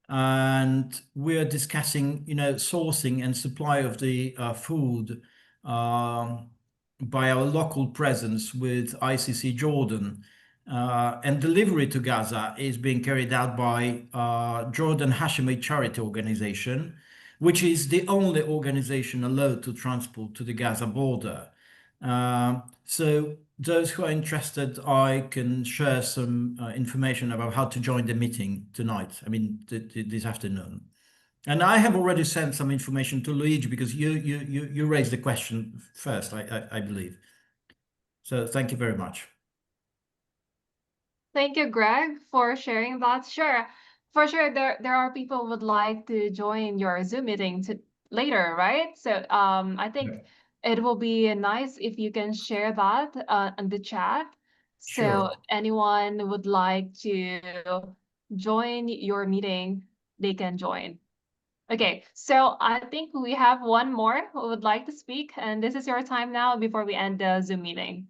and we're discussing, sourcing and supply of the food by our local presence with ICC Jordan. And delivery to Gaza is being carried out by Jordan Hashemite Charity Organization, which is the only organization allowed to transport to the Gaza border. So those who are interested, I can share some information about how to join the meeting tonight, this afternoon. And I have already sent some information to Luigi because you raised the question first, I believe. So thank you very much. Thank you, Greg, for sharing that. Sure, for sure, there are people who would like to join your Zoom meeting later, right? So I think it will be nice if you can share that in the chat. So Sure. anyone would like to join your meeting, they can join. Okay, so I think we have one more who would like to speak, and this is your time now before we end the Zoom meeting.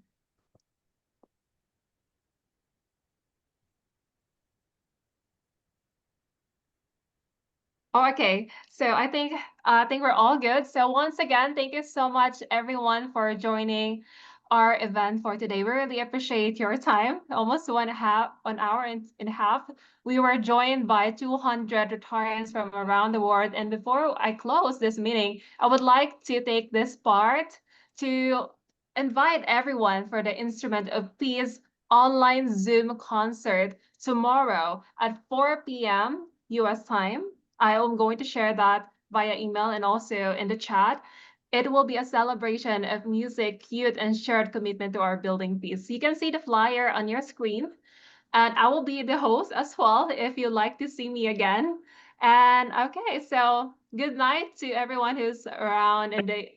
Oh, okay, so I think we're all good. So once again, thank you so much, everyone, for joining our event for today. We really appreciate your time. Almost 1 hour and a half. We were joined by 200 Rotarians from around the world. And before I close this meeting, I would like to take this part to invite everyone for the Instrument of Peace online Zoom concert tomorrow at 4 p.m. US time. I am going to share that via email and also in the chat. It will be a celebration of music, youth, and shared commitment to our building peace. You can see the flyer on your screen, and I will be the host as well if you'd like to see me again. And okay, so good night to everyone who's around in the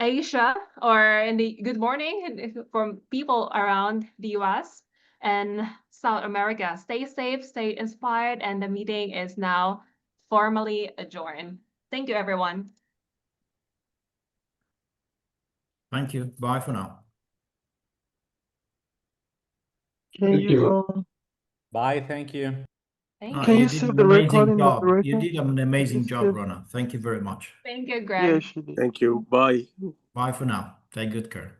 Asia, or in the good morning from people around the US and South America. Stay safe, stay inspired, and the meeting is now formally adjourned. Thank you, everyone. Thank you. Bye for now. Can you Bye. Thank you. Thank can you. you You did save an the amazing recording, job. You moderator? did an amazing job, save- Rona. Thank you very much. Thank you, Yeah, Greg. she did. Thank you. Bye. Bye for now. Take good care.